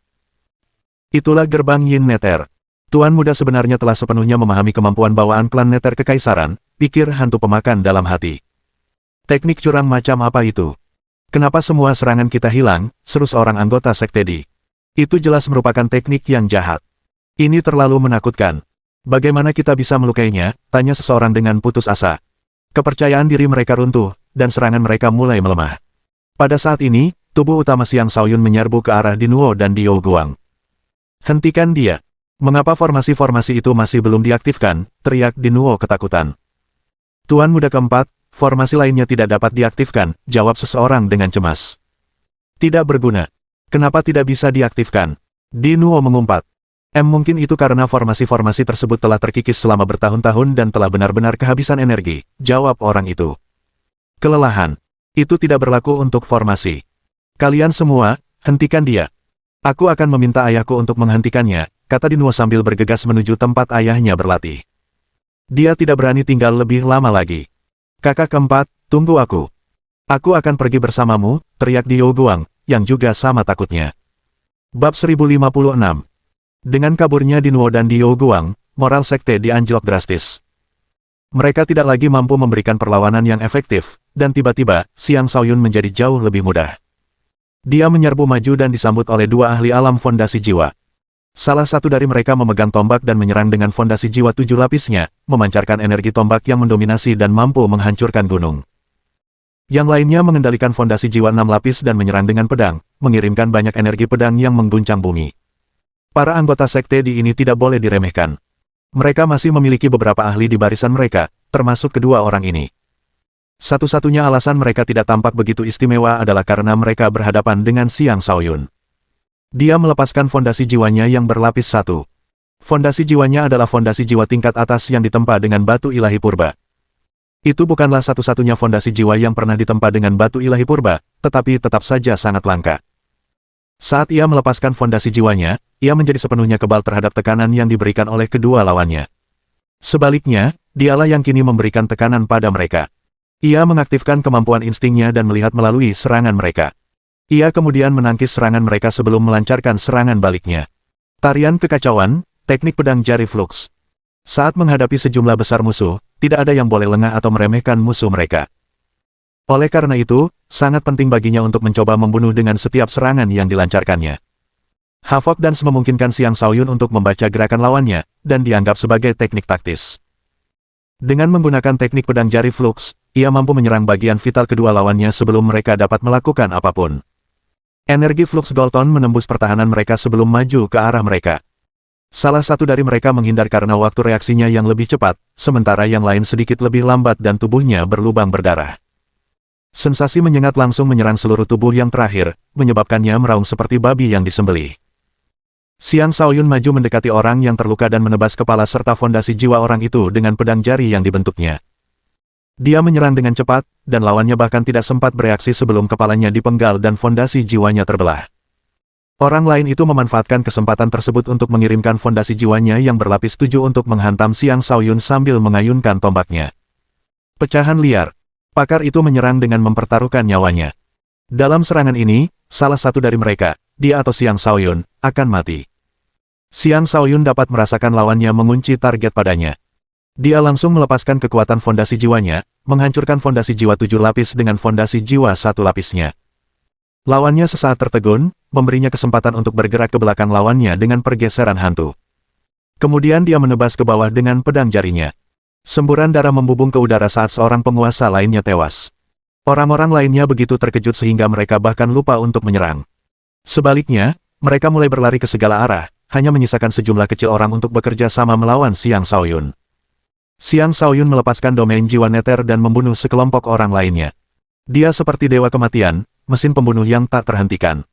Itulah gerbang Yin Nether. Tuan muda sebenarnya telah sepenuhnya memahami kemampuan bawaan klan Nether Kekaisaran, pikir hantu pemakan dalam hati. Teknik curang macam apa itu? Kenapa semua serangan kita hilang, seru seorang anggota sekte Di. Itu jelas merupakan teknik yang jahat. Ini terlalu menakutkan. Bagaimana kita bisa melukainya? Tanya seseorang dengan putus asa. Kepercayaan diri mereka runtuh, dan serangan mereka mulai melemah. Pada saat ini, tubuh utama Xiang Shaoyun menyerbu ke arah Dinuo dan Diao Guang. Hentikan dia. Mengapa formasi-formasi itu masih belum diaktifkan? Teriak Dinuo ketakutan. Tuan muda keempat, formasi lainnya tidak dapat diaktifkan, jawab seseorang dengan cemas. Tidak berguna. Kenapa tidak bisa diaktifkan? Dinuo mengumpat. Mungkin itu karena formasi-formasi tersebut telah terkikis selama bertahun-tahun dan telah benar-benar kehabisan energi, jawab orang itu. Kelelahan. Itu tidak berlaku untuk formasi. Kalian semua, hentikan dia. Aku akan meminta ayahku untuk menghentikannya, kata Dinuo sambil bergegas menuju tempat ayahnya berlatih. Dia tidak berani tinggal lebih lama lagi. Kakak keempat, tunggu aku. Aku akan pergi bersamamu, teriak Diao Guang, yang juga sama takutnya. Bab 1056. Dengan kaburnya Dinuo dan Diao Guang, moral sekte dianjlok drastis. Mereka tidak lagi mampu memberikan perlawanan yang efektif, dan tiba-tiba, Xiang Shaoyun menjadi jauh lebih mudah. Dia menyerbu maju dan disambut oleh dua ahli alam fondasi jiwa. Salah satu dari mereka memegang tombak dan menyerang dengan fondasi jiwa 7 lapisnya, memancarkan energi tombak yang mendominasi dan mampu menghancurkan gunung. Yang lainnya mengendalikan fondasi jiwa 6 lapis dan menyerang dengan pedang, mengirimkan banyak energi pedang yang mengguncang bumi. Para anggota sekte di ini tidak boleh diremehkan. Mereka masih memiliki beberapa ahli di barisan mereka, termasuk kedua orang ini. Satu-satunya alasan mereka tidak tampak begitu istimewa adalah karena mereka berhadapan dengan Xiang Shaoyun. Dia melepaskan fondasi jiwanya yang berlapis 1. Fondasi jiwanya adalah fondasi jiwa tingkat atas yang ditempa dengan batu ilahi purba. Itu bukanlah satu-satunya fondasi jiwa yang pernah ditempa dengan batu ilahi purba, tetapi tetap saja sangat langka. Saat ia melepaskan fondasi jiwanya, ia menjadi sepenuhnya kebal terhadap tekanan yang diberikan oleh kedua lawannya. Sebaliknya, dialah yang kini memberikan tekanan pada mereka. Ia mengaktifkan kemampuan instingnya dan melihat melalui serangan mereka. Ia kemudian menangkis serangan mereka sebelum melancarkan serangan baliknya. Tarian kekacauan, teknik pedang jari flux. Saat menghadapi sejumlah besar musuh, tidak ada yang boleh lengah atau meremehkan musuh mereka. Oleh karena itu, sangat penting baginya untuk mencoba membunuh dengan setiap serangan yang dilancarkannya. Havok dan memungkinkan Xiang Shaoyun untuk membaca gerakan lawannya, dan dianggap sebagai teknik taktis. Dengan menggunakan teknik pedang jari flux, ia mampu menyerang bagian vital kedua lawannya sebelum mereka dapat melakukan apapun. Energi flux Golton menembus pertahanan mereka sebelum maju ke arah mereka. Salah satu dari mereka menghindar karena waktu reaksinya yang lebih cepat, sementara yang lain sedikit lebih lambat dan tubuhnya berlubang berdarah. Sensasi menyengat langsung menyerang seluruh tubuh yang terakhir, menyebabkannya meraung seperti babi yang disembelih. Xiang Shaoyun maju mendekati orang yang terluka dan menebas kepala serta fondasi jiwa orang itu dengan pedang jari yang dibentuknya. Dia menyerang dengan cepat, dan lawannya bahkan tidak sempat bereaksi sebelum kepalanya dipenggal dan fondasi jiwanya terbelah. Orang lain itu memanfaatkan kesempatan tersebut untuk mengirimkan fondasi jiwanya yang berlapis 7 untuk menghantam Xiang Shaoyun sambil mengayunkan tombaknya. Pecahan liar. Pakar itu menyerang dengan mempertaruhkan nyawanya. Dalam serangan ini, salah satu dari mereka, dia atau Xiang Shaoyun, akan mati. Xiang Shaoyun dapat merasakan lawannya mengunci target padanya. Dia langsung melepaskan kekuatan fondasi jiwanya, menghancurkan fondasi jiwa 7 lapis dengan fondasi jiwa 1 lapisnya. Lawannya sesaat tertegun, memberinya kesempatan untuk bergerak ke belakang lawannya dengan pergeseran hantu. Kemudian dia menebas ke bawah dengan pedang jarinya. Semburan darah membubung ke udara saat seorang penguasa lainnya tewas. Orang-orang lainnya begitu terkejut sehingga mereka bahkan lupa untuk menyerang. Sebaliknya, mereka mulai berlari ke segala arah, hanya menyisakan sejumlah kecil orang untuk bekerja sama melawan Xiang Shaoyun. Xiang Shaoyun melepaskan domain jiwa neter dan membunuh sekelompok orang lainnya. Dia seperti dewa kematian, mesin pembunuh yang tak terhentikan.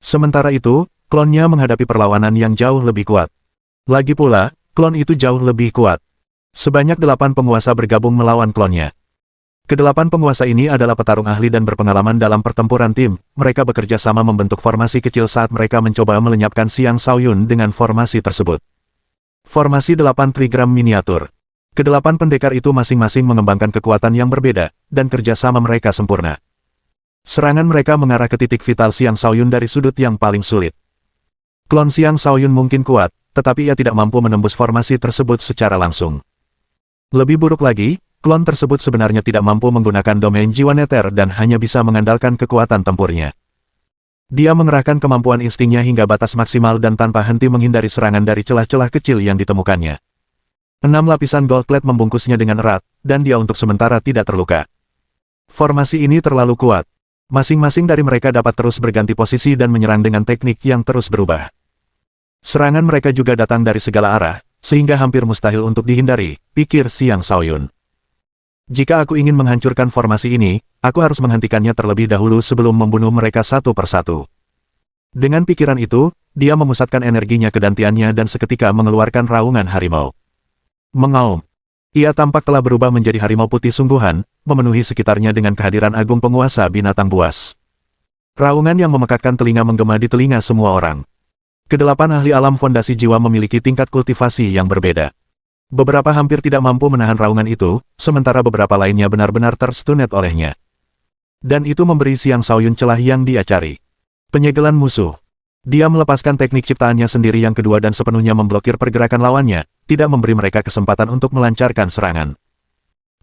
Sementara itu, klonnya menghadapi perlawanan yang jauh lebih kuat. Lagi pula, klon itu jauh lebih kuat. Sebanyak 8 penguasa bergabung melawan klonnya. Kedelapan penguasa ini adalah petarung ahli dan berpengalaman dalam pertempuran tim. Mereka bekerja sama membentuk formasi kecil saat mereka mencoba melenyapkan Xiang Shaoyun dengan formasi tersebut. Formasi 8 trigram miniatur. Kedelapan pendekar itu masing-masing mengembangkan kekuatan yang berbeda, dan kerjasama mereka sempurna. Serangan mereka mengarah ke titik vital Xiang Shaoyun dari sudut yang paling sulit. Klon Xiang Shaoyun mungkin kuat, tetapi ia tidak mampu menembus formasi tersebut secara langsung. Lebih buruk lagi, klon tersebut sebenarnya tidak mampu menggunakan domain jiwa neter dan hanya bisa mengandalkan kekuatan tempurnya. Dia mengerahkan kemampuan instingnya hingga batas maksimal dan tanpa henti menghindari serangan dari celah-celah kecil yang ditemukannya. 6 lapisan gold plate membungkusnya dengan erat, dan dia untuk sementara tidak terluka. Formasi ini terlalu kuat. Masing-masing dari mereka dapat terus berganti posisi dan menyerang dengan teknik yang terus berubah. Serangan mereka juga datang dari segala arah, sehingga hampir mustahil untuk dihindari, pikir Xiang Shaoyun. Jika aku ingin menghancurkan formasi ini, aku harus menghentikannya terlebih dahulu sebelum membunuh mereka satu persatu. Dengan pikiran itu, dia memusatkan energinya ke dantiannya dan seketika mengeluarkan raungan harimau. Mengaum. Ia tampak telah berubah menjadi harimau putih sungguhan, memenuhi sekitarnya dengan kehadiran agung penguasa binatang buas. Raungan yang memekakkan telinga menggema di telinga semua orang. Kedelapan ahli alam fondasi jiwa memiliki tingkat kultivasi yang berbeda. Beberapa hampir tidak mampu menahan raungan itu, sementara beberapa lainnya benar-benar terstunet olehnya. Dan itu memberi Xiang Shaoyun celah yang dia cari. Penyegelan musuh. Dia melepaskan teknik ciptaannya sendiri yang kedua dan sepenuhnya memblokir pergerakan lawannya, tidak memberi mereka kesempatan untuk melancarkan serangan.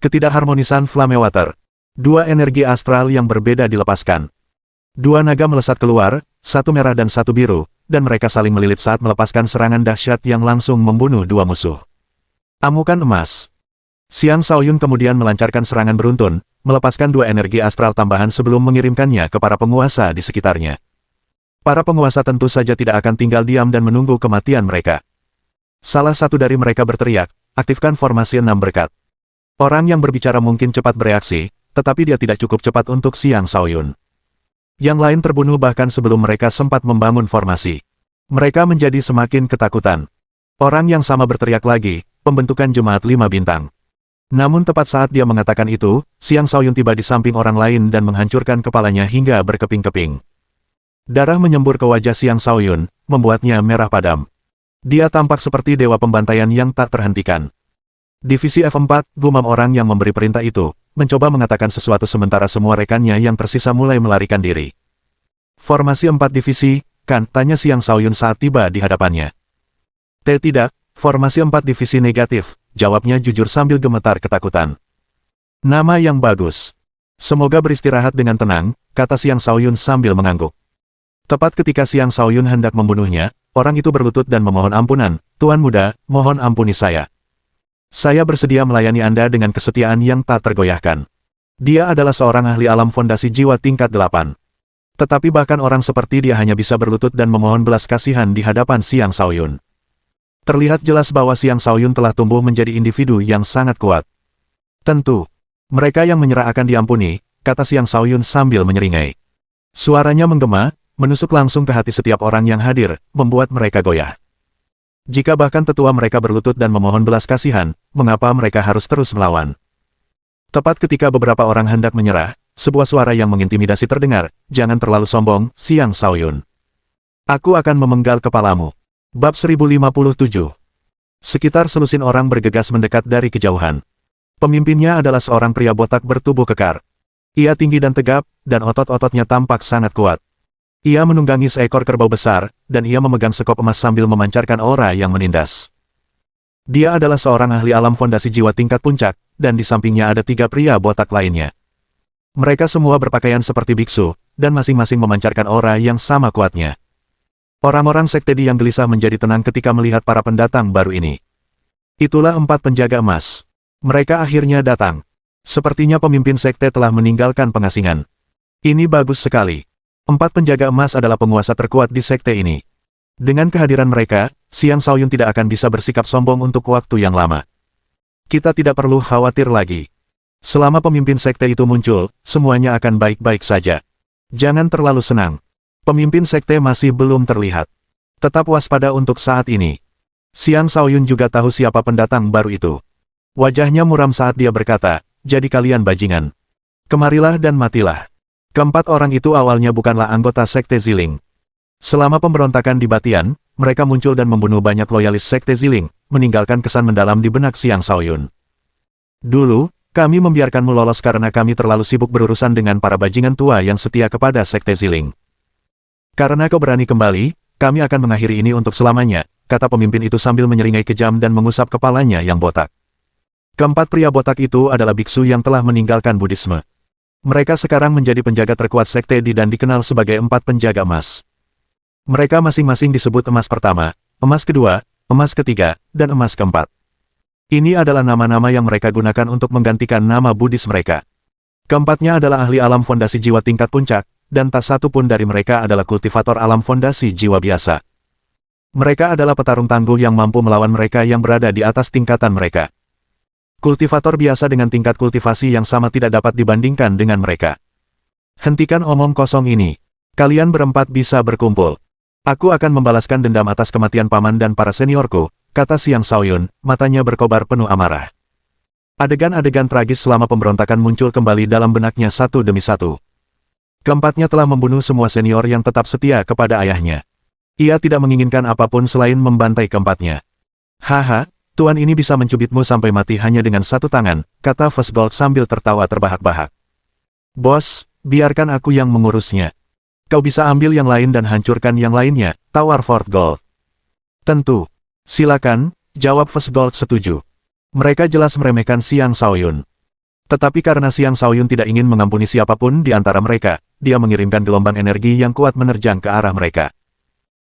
Ketidakharmonisan Flame Water. 2 energi astral yang berbeda dilepaskan. 2 naga melesat keluar, 1 merah dan 1 biru, dan mereka saling melilit saat melepaskan serangan dahsyat yang langsung membunuh 2 musuh. Amukan emas. Xiang Shaoyun kemudian melancarkan serangan beruntun, melepaskan 2 energi astral tambahan sebelum mengirimkannya ke para penguasa di sekitarnya. Para penguasa tentu saja tidak akan tinggal diam dan menunggu kematian mereka. Salah satu dari mereka berteriak, aktifkan formasi 6 berkat. Orang yang berbicara mungkin cepat bereaksi, tetapi dia tidak cukup cepat untuk Xiang Shaoyun. Yang lain terbunuh bahkan sebelum mereka sempat membangun formasi. Mereka menjadi semakin ketakutan. Orang yang sama berteriak lagi, pembentukan jemaat 5 bintang. Namun tepat saat dia mengatakan itu, Xiang Shaoyun tiba di samping orang lain dan menghancurkan kepalanya hingga berkeping-keping. Darah menyembur ke wajah Xiang Shaoyun, membuatnya merah padam. Dia tampak seperti dewa pembantaian yang tak terhentikan. Divisi F4, gumam orang yang memberi perintah itu, mencoba mengatakan sesuatu sementara semua rekannya yang tersisa mulai melarikan diri. Formasi 4 divisi, kan? Tanya Xiang Shaoyun saat tiba di hadapannya. Tidak, formasi 4 divisi negatif, jawabnya jujur sambil gemetar ketakutan. Nama yang bagus. Semoga beristirahat dengan tenang, kata Xiang Shaoyun sambil mengangguk. Tepat ketika Xiang Shaoyun hendak membunuhnya, orang itu berlutut dan memohon ampunan, Tuan Muda, mohon ampuni saya. Saya bersedia melayani Anda dengan kesetiaan yang tak tergoyahkan. Dia adalah seorang ahli alam fondasi jiwa tingkat 8. Tetapi bahkan orang seperti dia hanya bisa berlutut dan memohon belas kasihan di hadapan Xiang Shaoyun. Terlihat jelas bahwa Xiang Shaoyun telah tumbuh menjadi individu yang sangat kuat. Tentu, mereka yang menyerah akan diampuni, kata Xiang Shaoyun sambil menyeringai. Suaranya menggema, menusuk langsung ke hati setiap orang yang hadir, membuat mereka goyah. Jika bahkan tetua mereka berlutut dan memohon belas kasihan, mengapa mereka harus terus melawan? Tepat ketika beberapa orang hendak menyerah, sebuah suara yang mengintimidasi terdengar, jangan terlalu sombong, Xiang Shaoyun. Aku akan memenggal kepalamu. Bab 1057. Sekitar selusin orang bergegas mendekat dari kejauhan. Pemimpinnya adalah seorang pria botak bertubuh kekar. Ia tinggi dan tegap, dan otot-ototnya tampak sangat kuat. Ia menunggangi seekor kerbau besar, dan ia memegang sekop emas sambil memancarkan aura yang menindas. Dia adalah seorang ahli alam fondasi jiwa tingkat puncak, dan di sampingnya ada 3 pria botak lainnya. Mereka semua berpakaian seperti biksu, dan masing-masing memancarkan aura yang sama kuatnya. Orang-orang sekte yang gelisah menjadi tenang ketika melihat para pendatang baru ini. Itulah 4 penjaga emas. Mereka akhirnya datang. Sepertinya pemimpin sekte telah meninggalkan pengasingan. Ini bagus sekali. 4 penjaga emas adalah penguasa terkuat di sekte ini. Dengan kehadiran mereka, Xiang Shaoyun tidak akan bisa bersikap sombong untuk waktu yang lama. Kita tidak perlu khawatir lagi. Selama pemimpin sekte itu muncul, semuanya akan baik-baik saja. Jangan terlalu senang. Pemimpin sekte masih belum terlihat. Tetap waspada untuk saat ini. Xiang Shaoyun juga tahu siapa pendatang baru itu. Wajahnya muram saat dia berkata, jadi kalian bajingan. Kemarilah dan matilah. Keempat orang itu awalnya bukanlah anggota sekte Ziling. Selama pemberontakan di Batian, mereka muncul dan membunuh banyak loyalis sekte Ziling, meninggalkan kesan mendalam di benak Xiang Shaoyun. Dulu, kami membiarkanmu lolos karena kami terlalu sibuk berurusan dengan para bajingan tua yang setia kepada sekte Ziling. Karena kau berani kembali, kami akan mengakhiri ini untuk selamanya, kata pemimpin itu sambil menyeringai kejam dan mengusap kepalanya yang botak. Keempat pria botak itu adalah biksu yang telah meninggalkan Buddhisme. Mereka sekarang menjadi penjaga terkuat sekte Di dan dikenal sebagai 4 penjaga emas. Mereka masing-masing disebut emas pertama, emas kedua, emas ketiga, dan emas keempat. Ini adalah nama-nama yang mereka gunakan untuk menggantikan nama Buddhis mereka. Keempatnya adalah ahli alam fondasi jiwa tingkat puncak, dan tak satu pun dari mereka adalah kultivator alam fondasi jiwa biasa. Mereka adalah petarung tangguh yang mampu melawan mereka yang berada di atas tingkatan mereka. Kultivator biasa dengan tingkat kultivasi yang sama tidak dapat dibandingkan dengan mereka. Hentikan omong kosong ini. Kalian berempat bisa berkumpul. Aku akan membalaskan dendam atas kematian paman dan para seniorku, kata Xiang Shaoyun, matanya berkobar penuh amarah. Adegan-adegan tragis selama pemberontakan muncul kembali dalam benaknya satu demi satu. Keempatnya telah membunuh semua senior yang tetap setia kepada ayahnya. Ia tidak menginginkan apapun selain membantai keempatnya. Haha, tuan ini bisa mencubitmu sampai mati hanya dengan satu tangan, kata Fastgold sambil tertawa terbahak-bahak. Bos, biarkan aku yang mengurusnya. Kau bisa ambil yang lain dan hancurkan yang lainnya, tawar Fastgold. Tentu. Silakan, jawab Fastgold setuju. Mereka jelas meremehkan Xiang Shaoyun. Tetapi karena Xiang Shaoyun tidak ingin mengampuni siapapun di antara mereka, dia mengirimkan gelombang energi yang kuat menerjang ke arah mereka.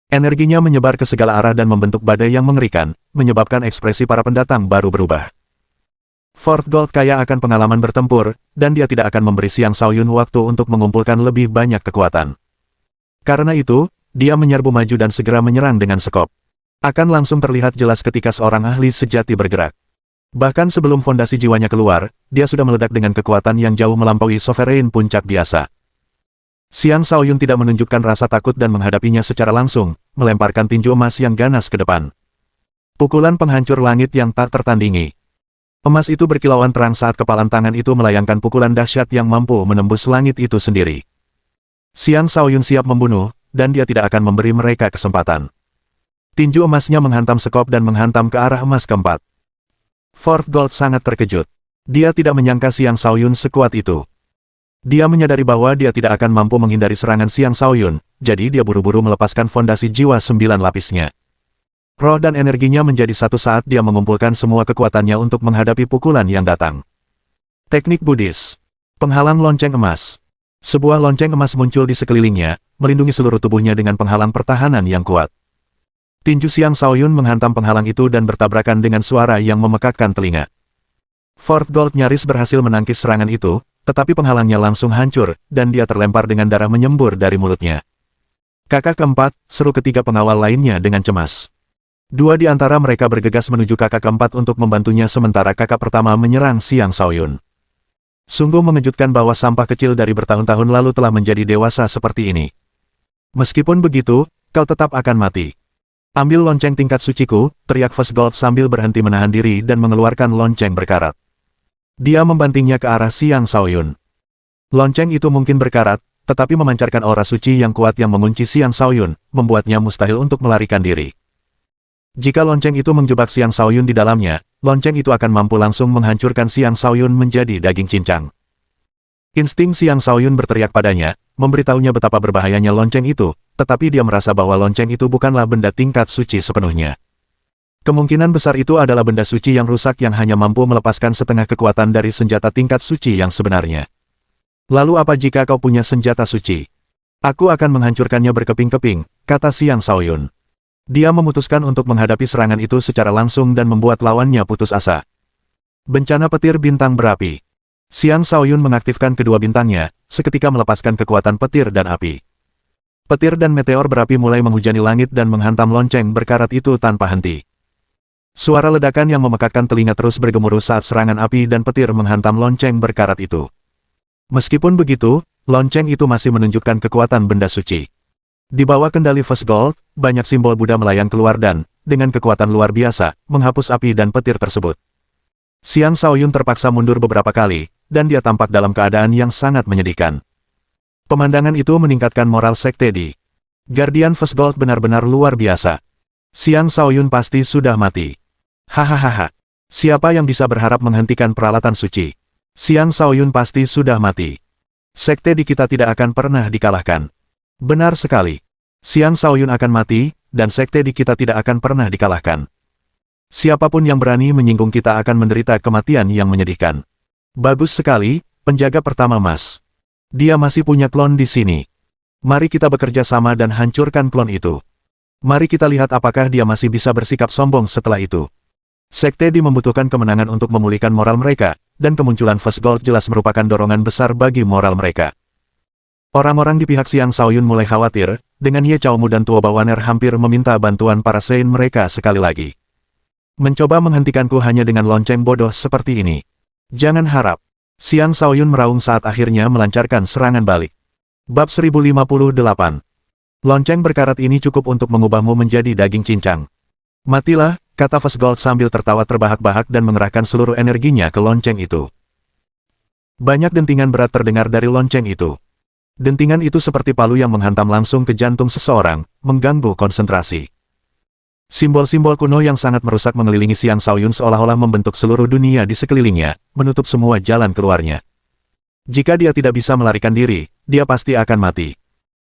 Energinya menyebar ke segala arah dan membentuk badai yang mengerikan, menyebabkan ekspresi para pendatang baru berubah. Fastgold kaya akan pengalaman bertempur, dan dia tidak akan memberi Xiang Shaoyun waktu untuk mengumpulkan lebih banyak kekuatan. Karena itu, dia menyerbu maju dan segera menyerang dengan sekop. Akan langsung terlihat jelas ketika seorang ahli sejati bergerak. Bahkan sebelum fondasi jiwanya keluar, dia sudah meledak dengan kekuatan yang jauh melampaui sovereign puncak biasa. Xiang Shaoyun tidak menunjukkan rasa takut dan menghadapinya secara langsung, melemparkan tinju emas yang ganas ke depan. Pukulan penghancur langit yang tak tertandingi. Emas itu berkilauan terang saat kepalan tangan itu melayangkan pukulan dahsyat yang mampu menembus langit itu sendiri. Xiang Shaoyun siap membunuh, dan dia tidak akan memberi mereka kesempatan. Tinju emasnya menghantam sekop dan menghantam ke arah emas keempat. Fastgold sangat terkejut. Dia tidak menyangka Xiang Shaoyun sekuat itu. Dia menyadari bahwa dia tidak akan mampu menghindari serangan Xiang Shaoyun, jadi dia buru-buru melepaskan fondasi jiwa 9 lapisnya. Roh dan energinya menjadi satu saat dia mengumpulkan semua kekuatannya untuk menghadapi pukulan yang datang. Teknik Buddhis. Penghalang lonceng emas. Sebuah lonceng emas muncul di sekelilingnya, melindungi seluruh tubuhnya dengan penghalang pertahanan yang kuat. Tinju Xiang Shaoyun menghantam penghalang itu dan bertabrakan dengan suara yang memekakkan telinga. Fastgold nyaris berhasil menangkis serangan itu, tetapi penghalangnya langsung hancur, dan dia terlempar dengan darah menyembur dari mulutnya. Kakak keempat, seru ketiga pengawal lainnya dengan cemas. Dua di antara mereka bergegas menuju kakak keempat untuk membantunya sementara kakak pertama menyerang Xiang Shaoyun. Sungguh mengejutkan bahwa sampah kecil dari bertahun-tahun lalu telah menjadi dewasa seperti ini. Meskipun begitu, kau tetap akan mati. Ambil lonceng tingkat suciku, teriak Fastgold sambil berhenti menahan diri dan mengeluarkan lonceng berkarat. Dia membantingnya ke arah Xiang Shaoyun. Lonceng itu mungkin berkarat, tetapi memancarkan aura suci yang kuat yang mengunci Xiang Shaoyun, membuatnya mustahil untuk melarikan diri. Jika lonceng itu menjebak Xiang Shaoyun di dalamnya, lonceng itu akan mampu langsung menghancurkan Xiang Shaoyun menjadi daging cincang. Insting Xiang Shaoyun berteriak padanya, memberitahunya betapa berbahayanya lonceng itu, tetapi dia merasa bahwa lonceng itu bukanlah benda tingkat suci sepenuhnya. Kemungkinan besar itu adalah benda suci yang rusak yang hanya mampu melepaskan setengah kekuatan dari senjata tingkat suci yang sebenarnya. Lalu apa jika kau punya senjata suci? Aku akan menghancurkannya berkeping-keping, kata Xiang Shaoyun. Dia memutuskan untuk menghadapi serangan itu secara langsung dan membuat lawannya putus asa. Bencana petir bintang berapi. Xiang Shaoyun mengaktifkan kedua bintangnya, seketika melepaskan kekuatan petir dan api. Petir dan meteor berapi mulai menghujani langit dan menghantam lonceng berkarat itu tanpa henti. Suara ledakan yang memekakkan telinga terus bergemuruh saat serangan api dan petir menghantam lonceng berkarat itu. Meskipun begitu, lonceng itu masih menunjukkan kekuatan benda suci. Di bawah kendali Fastgold, banyak simbol Buddha melayang keluar dan, dengan kekuatan luar biasa, menghapus api dan petir tersebut. Xiang Shaoyun terpaksa mundur beberapa kali, dan dia tampak dalam keadaan yang sangat menyedihkan. Pemandangan itu meningkatkan moral sekte di Guardian Fastgold benar-benar luar biasa. Xiang Shaoyun pasti sudah mati. Hahaha. Siapa yang bisa berharap menghentikan peralatan suci? Xiang Shaoyun pasti sudah mati. Sekte di kita tidak akan pernah dikalahkan. Benar sekali. Xiang Shaoyun akan mati, dan sekte di kita tidak akan pernah dikalahkan. Siapapun yang berani menyinggung kita akan menderita kematian yang menyedihkan. Bagus sekali, Penjaga pertama Mas. Dia masih punya klon di sini. Mari kita bekerja sama dan hancurkan klon itu. Mari kita lihat apakah dia masih bisa bersikap sombong setelah itu. Sekte Di membutuhkan kemenangan untuk memulihkan moral mereka, dan kemunculan First Gold jelas merupakan dorongan besar bagi moral mereka. Orang-orang di pihak Xiang Shaoyun mulai khawatir, dengan Ye Chaomu dan Tuo Bawaner hampir meminta bantuan para Saint mereka sekali lagi. Mencoba menghentikanku hanya dengan lonceng bodoh seperti ini. Jangan harap. Xiang Shaoyun meraung saat akhirnya melancarkan serangan balik. Bab 1058. Lonceng berkarat ini cukup untuk mengubahmu menjadi daging cincang. Matilah, kata First Gold sambil tertawa terbahak-bahak dan mengerahkan seluruh energinya ke lonceng itu. Banyak dentingan berat terdengar dari lonceng itu. Dentingan itu seperti palu yang menghantam langsung ke jantung seseorang, mengganggu konsentrasi. Simbol-simbol kuno yang sangat merusak mengelilingi Xiang Shaoyun seolah-olah membentuk seluruh dunia di sekelilingnya, menutup semua jalan keluarnya. Jika dia tidak bisa melarikan diri, dia pasti akan mati.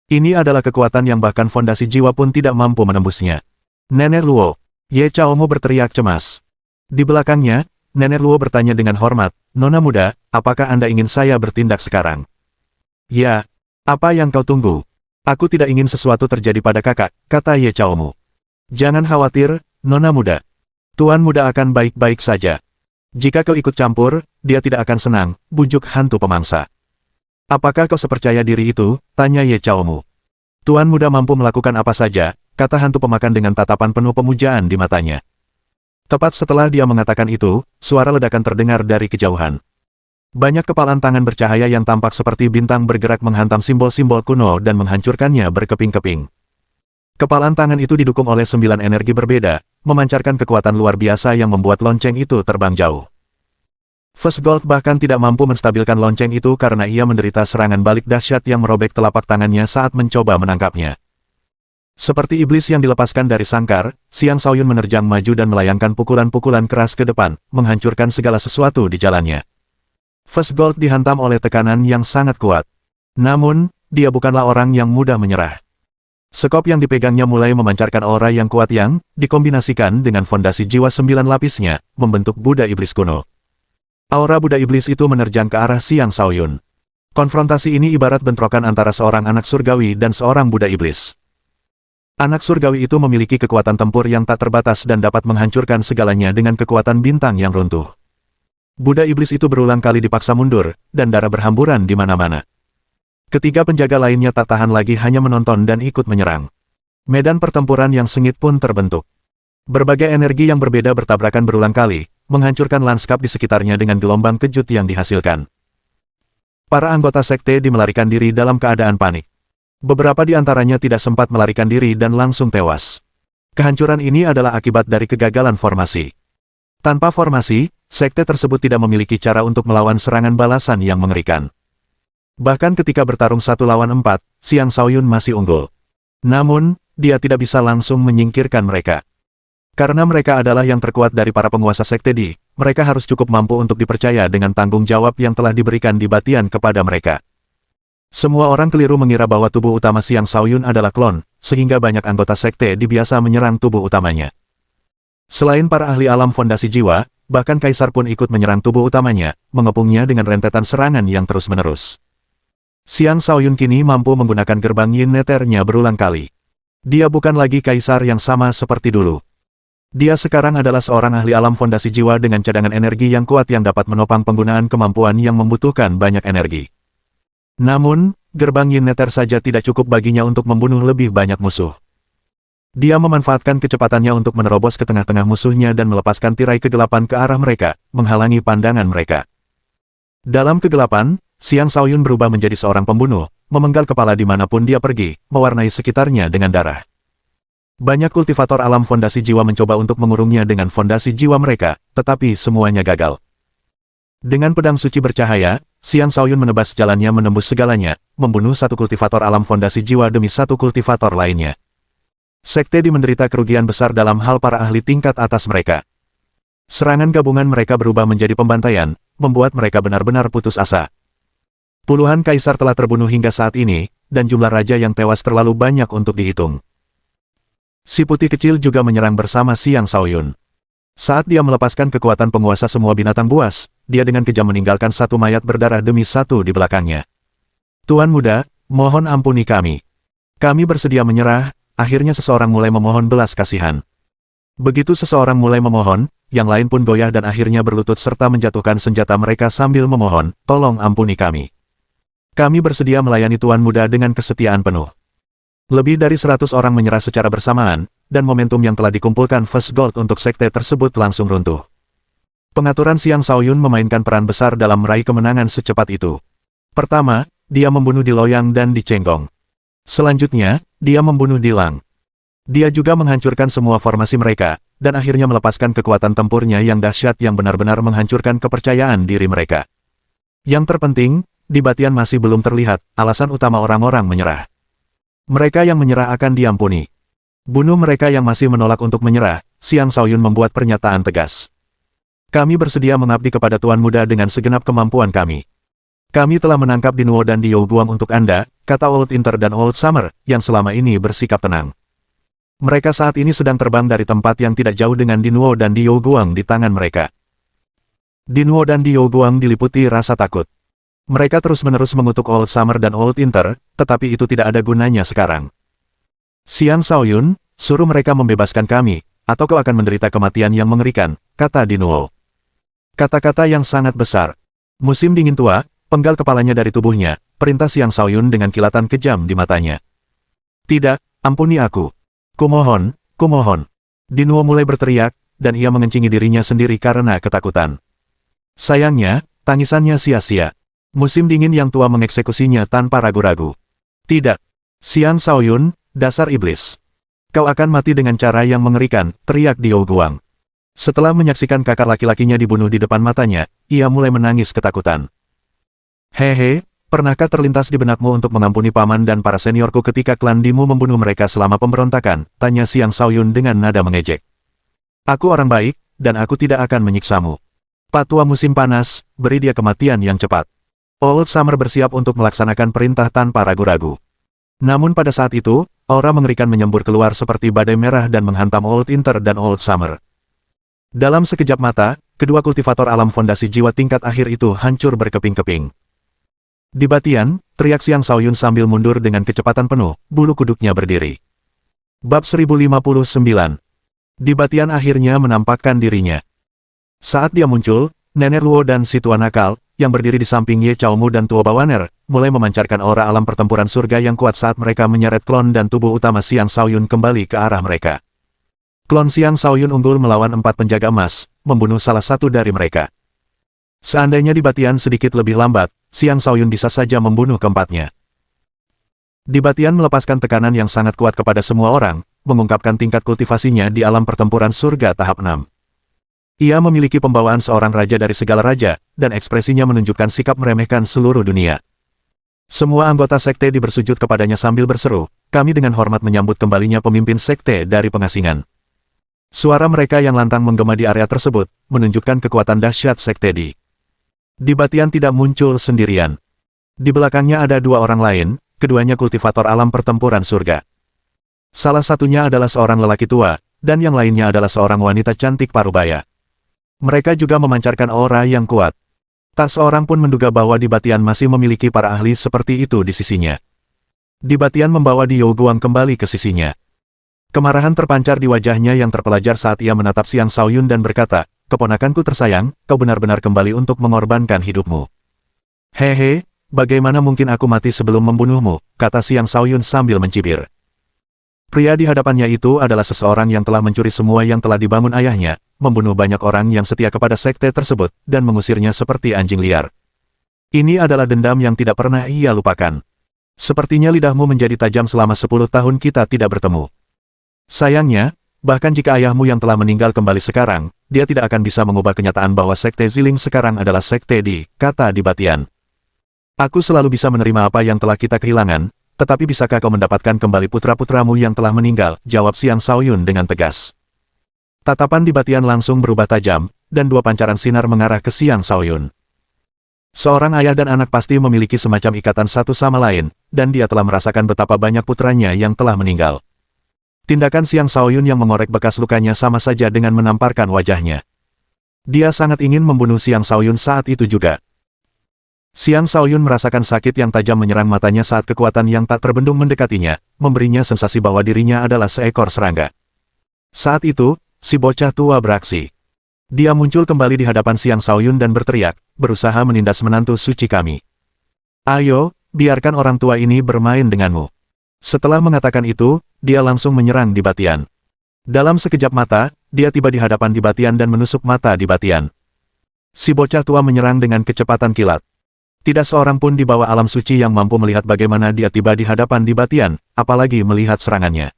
Ini adalah kekuatan yang bahkan fondasi jiwa pun tidak mampu menembusnya. Nenek Luo. Ye Chaomu berteriak cemas. Di belakangnya, Nenek Luo bertanya dengan hormat, "Nona muda, apakah Anda ingin saya bertindak sekarang?" "Ya, apa yang kau tunggu? Aku tidak ingin sesuatu terjadi pada kakak," kata Ye Chaomu. "Jangan khawatir, Nona muda. Tuan muda akan baik-baik saja. Jika kau ikut campur, dia tidak akan senang," bujuk hantu pemangsa. "Apakah kau sepercaya diri itu?" tanya Ye Chaomu. "Tuan muda mampu melakukan apa saja," kata hantu pemakan dengan tatapan penuh pemujaan di matanya. Tepat setelah dia mengatakan itu, suara ledakan terdengar dari kejauhan. Banyak kepalan tangan bercahaya yang tampak seperti bintang bergerak menghantam simbol-simbol kuno dan menghancurkannya berkeping-keping. Kepalan tangan itu didukung oleh 9 energi berbeda, memancarkan kekuatan luar biasa yang membuat lonceng itu terbang jauh. First Gold bahkan tidak mampu menstabilkan lonceng itu karena ia menderita serangan balik dahsyat yang merobek telapak tangannya saat mencoba menangkapnya. Seperti iblis yang dilepaskan dari sangkar, Xiang Shaoyun menerjang maju dan melayangkan pukulan-pukulan keras ke depan, menghancurkan segala sesuatu di jalannya. First Gold dihantam oleh tekanan yang sangat kuat. Namun, dia bukanlah orang yang mudah menyerah. Sekop yang dipegangnya mulai memancarkan aura yang kuat yang, dikombinasikan dengan fondasi jiwa 9 lapisnya, membentuk Buddha Iblis kuno. Aura Buddha Iblis itu menerjang ke arah Xiang Shaoyun. Konfrontasi ini ibarat bentrokan antara seorang anak surgawi dan seorang Buddha Iblis. Anak surgawi itu memiliki kekuatan tempur yang tak terbatas dan dapat menghancurkan segalanya dengan kekuatan bintang yang runtuh. Buddha Iblis itu berulang kali dipaksa mundur, dan darah berhamburan di mana-mana. Ketiga penjaga lainnya tak tahan lagi hanya menonton dan ikut menyerang. Medan pertempuran yang sengit pun terbentuk. Berbagai energi yang berbeda bertabrakan berulang kali, menghancurkan lanskap di sekitarnya dengan gelombang kejut yang dihasilkan. Para anggota sekte melarikan diri dalam keadaan panik. Beberapa di antaranya tidak sempat melarikan diri dan langsung tewas. Kehancuran ini adalah akibat dari kegagalan formasi. Tanpa formasi, sekte tersebut tidak memiliki cara untuk melawan serangan balasan yang mengerikan. Bahkan ketika bertarung 1 lawan 4, Xiang Shaoyun masih unggul. Namun, dia tidak bisa langsung menyingkirkan mereka. Karena mereka adalah yang terkuat dari para penguasa sekte Di, mereka harus cukup mampu untuk dipercaya dengan tanggung jawab yang telah diberikan di Batian kepada mereka. Semua orang keliru mengira bahwa tubuh utama Xiang Shaoyun adalah klon, sehingga banyak anggota sekte Di biasa menyerang tubuh utamanya. Selain para ahli alam fondasi jiwa, bahkan kaisar pun ikut menyerang tubuh utamanya, mengepungnya dengan rentetan serangan yang terus-menerus. Xiang Shaoyun kini mampu menggunakan gerbang Yin Nethernya berulang kali. Dia bukan lagi kaisar yang sama seperti dulu. Dia sekarang adalah seorang ahli alam fondasi jiwa dengan cadangan energi yang kuat yang dapat menopang penggunaan kemampuan yang membutuhkan banyak energi. Namun, gerbang Yin Nether saja tidak cukup baginya untuk membunuh lebih banyak musuh. Dia memanfaatkan kecepatannya untuk menerobos ke tengah-tengah musuhnya dan melepaskan tirai kegelapan ke arah mereka, menghalangi pandangan mereka. Dalam kegelapan, Xiang Shaoyun berubah menjadi seorang pembunuh, memenggal kepala dimanapun dia pergi, mewarnai sekitarnya dengan darah. Banyak kultivator alam fondasi jiwa mencoba untuk mengurungnya dengan fondasi jiwa mereka, tetapi semuanya gagal. Dengan pedang suci bercahaya, Xiang Shaoyun menebas jalannya menembus segalanya, membunuh 1 kultivator alam fondasi jiwa demi 1 kultivator lainnya. Sekte Di menderita kerugian besar dalam hal para ahli tingkat atas mereka. Serangan gabungan mereka berubah menjadi pembantaian, membuat mereka benar-benar putus asa. Puluhan kaisar telah terbunuh hingga saat ini, dan jumlah raja yang tewas terlalu banyak untuk dihitung. Si putih kecil juga menyerang bersama Xiang Shaoyun. Saat dia melepaskan kekuatan penguasa semua binatang buas, dia dengan kejam meninggalkan satu mayat berdarah demi satu di belakangnya. Tuan muda, mohon ampuni kami. Kami bersedia menyerah. Akhirnya seseorang mulai memohon belas kasihan. Begitu seseorang mulai memohon, yang lain pun goyah dan akhirnya berlutut serta menjatuhkan senjata mereka sambil memohon, tolong ampuni kami. Kami bersedia melayani Tuan muda dengan kesetiaan penuh. Lebih dari 100 orang menyerah secara bersamaan, dan momentum yang telah dikumpulkan First Gold untuk sekte tersebut langsung runtuh. Pengaturan Xiang Shaoyun memainkan peran besar dalam meraih kemenangan secepat itu. Pertama, dia membunuh Di Loyang dan Di Chenggong. Selanjutnya, dia membunuh Di Lang. Dia juga menghancurkan semua formasi mereka, dan akhirnya melepaskan kekuatan tempurnya yang dahsyat yang benar-benar menghancurkan kepercayaan diri mereka. Yang terpenting, di Batian masih belum terlihat alasan utama orang-orang menyerah. Mereka yang menyerah akan diampuni. Bunuh mereka yang masih menolak untuk menyerah. Xiang Shaoyun membuat pernyataan tegas. Kami bersedia mengabdi kepada Tuan muda dengan segenap kemampuan kami. Kami telah menangkap Dinuo dan Diou Guang untuk Anda, kata Old Inter dan Old Summer, yang selama ini bersikap tenang. Mereka saat ini sedang terbang dari tempat yang tidak jauh dengan Dinuo dan Diou Guang di tangan mereka. Dinuo dan Diou Guang diliputi rasa takut. Mereka terus-menerus mengutuk Old Summer dan Old Inter, tetapi itu tidak ada gunanya sekarang. Xiang Shaoyun, suruh mereka membebaskan kami, atau kau akan menderita kematian yang mengerikan, kata Dinuo. Kata-kata yang sangat besar. Musim dingin tua, penggal kepalanya dari tubuhnya, perintah Xiang Shaoyun dengan kilatan kejam di matanya. Tidak, ampuni aku. Kumohon, kumohon. Dinuo mulai berteriak, dan ia mengencingi dirinya sendiri karena ketakutan. Sayangnya, tangisannya sia-sia. Musim dingin yang tua mengeksekusinya tanpa ragu-ragu. Tidak. Xiang Shaoyun, dasar iblis. Kau akan mati dengan cara yang mengerikan, teriak Diou Guang. Setelah menyaksikan kakak laki-lakinya dibunuh di depan matanya, ia mulai menangis ketakutan. Hehe, pernahkah terlintas di benakmu untuk mengampuni paman dan para seniorku ketika klan Dimu membunuh mereka selama pemberontakan? Tanya Xiang Shaoyun dengan nada mengejek. Aku orang baik, dan aku tidak akan menyiksamu. Patua musim panas, beri dia kematian yang cepat. Old Summer bersiap untuk melaksanakan perintah tanpa ragu-ragu. Namun pada saat itu, aura mengerikan menyembur keluar seperti badai merah dan menghantam Old Inter dan Old Summer. Dalam sekejap mata, kedua kultivator alam fondasi jiwa tingkat akhir itu hancur berkeping-keping. Di Batian, teriak Xiang Shaoyun sambil mundur dengan kecepatan penuh, bulu kuduknya berdiri. Bab 1059. Di Batian akhirnya menampakkan dirinya. Saat dia muncul, Nenek Luo dan si tua nakal, yang berdiri di samping Ye Chaomu dan Tuo Bawaner, mulai memancarkan aura alam pertempuran surga yang kuat saat mereka menyeret klon dan tubuh utama Xiang Shaoyun kembali ke arah mereka. Klon Xiang Shaoyun unggul melawan 4 penjaga emas, membunuh salah satu dari mereka. Seandainya di Batian sedikit lebih lambat, Xiang Shaoyun bisa saja membunuh keempatnya. Di Batian melepaskan tekanan yang sangat kuat kepada semua orang, mengungkapkan tingkat kultivasinya di alam pertempuran surga tahap 6. Ia memiliki pembawaan seorang raja dari segala raja, dan ekspresinya menunjukkan sikap meremehkan seluruh dunia. Semua anggota sekte bersujud kepadanya sambil berseru, kami dengan hormat menyambut kembalinya pemimpin sekte dari pengasingan. Suara mereka yang lantang menggema di area tersebut, menunjukkan kekuatan dahsyat sekte Di Batian tidak muncul sendirian. Di belakangnya ada 2 orang lain, keduanya kultivator alam pertempuran surga. Salah satunya adalah seorang lelaki tua, dan yang lainnya adalah seorang wanita cantik parubaya. Mereka juga memancarkan aura yang kuat. Tak seorang pun menduga bahwa Di Batian masih memiliki para ahli seperti itu di sisinya. Di Batian membawa Diou Guang kembali ke sisinya. Kemarahan terpancar di wajahnya yang terpelajar saat ia menatap Xiang Shaoyun dan berkata, keponakanku tersayang, kau benar-benar kembali untuk mengorbankan hidupmu. Hehe, bagaimana mungkin aku mati sebelum membunuhmu, kata Xiang Shaoyun sambil mencibir. Pria di hadapannya itu adalah seseorang yang telah mencuri semua yang telah dibangun ayahnya, membunuh banyak orang yang setia kepada sekte tersebut, dan mengusirnya seperti anjing liar. Ini adalah dendam yang tidak pernah ia lupakan. Sepertinya lidahmu menjadi tajam selama 10 tahun kita tidak bertemu. Sayangnya, bahkan jika ayahmu yang telah meninggal kembali sekarang, dia tidak akan bisa mengubah kenyataan bahwa sekte Ziling sekarang adalah sekte kata Di Batian. Aku selalu bisa menerima apa yang telah kita kehilangan, tetapi bisakah kau mendapatkan kembali putra-putramu yang telah meninggal, jawab Xiang Shaoyun dengan tegas. Tatapan Di Batian langsung berubah tajam, dan 2 pancaran sinar mengarah ke Xiang Shaoyun. Seorang ayah dan anak pasti memiliki semacam ikatan satu sama lain, dan dia telah merasakan betapa banyak putranya yang telah meninggal. Tindakan Xiang Shaoyun yang mengorek bekas lukanya sama saja dengan menamparkan wajahnya. Dia sangat ingin membunuh Xiang Shaoyun saat itu juga. Xiang Shaoyun merasakan sakit yang tajam menyerang matanya saat kekuatan yang tak terbendung mendekatinya, memberinya sensasi bahwa dirinya adalah seekor serangga. Saat itu, si bocah tua beraksi. Dia muncul kembali di hadapan Xiang Shaoyun dan berteriak, berusaha menindas menantu suci kami. Ayo, biarkan orang tua ini bermain denganmu. Setelah mengatakan itu, dia langsung menyerang Di Batian. Dalam sekejap mata, dia tiba di hadapan Di Batian dan menusuk mata Di Batian. Si bocah tua menyerang dengan kecepatan kilat. Tidak seorang pun di bawah alam suci yang mampu melihat bagaimana dia tiba di hadapan Di Batian, apalagi melihat serangannya.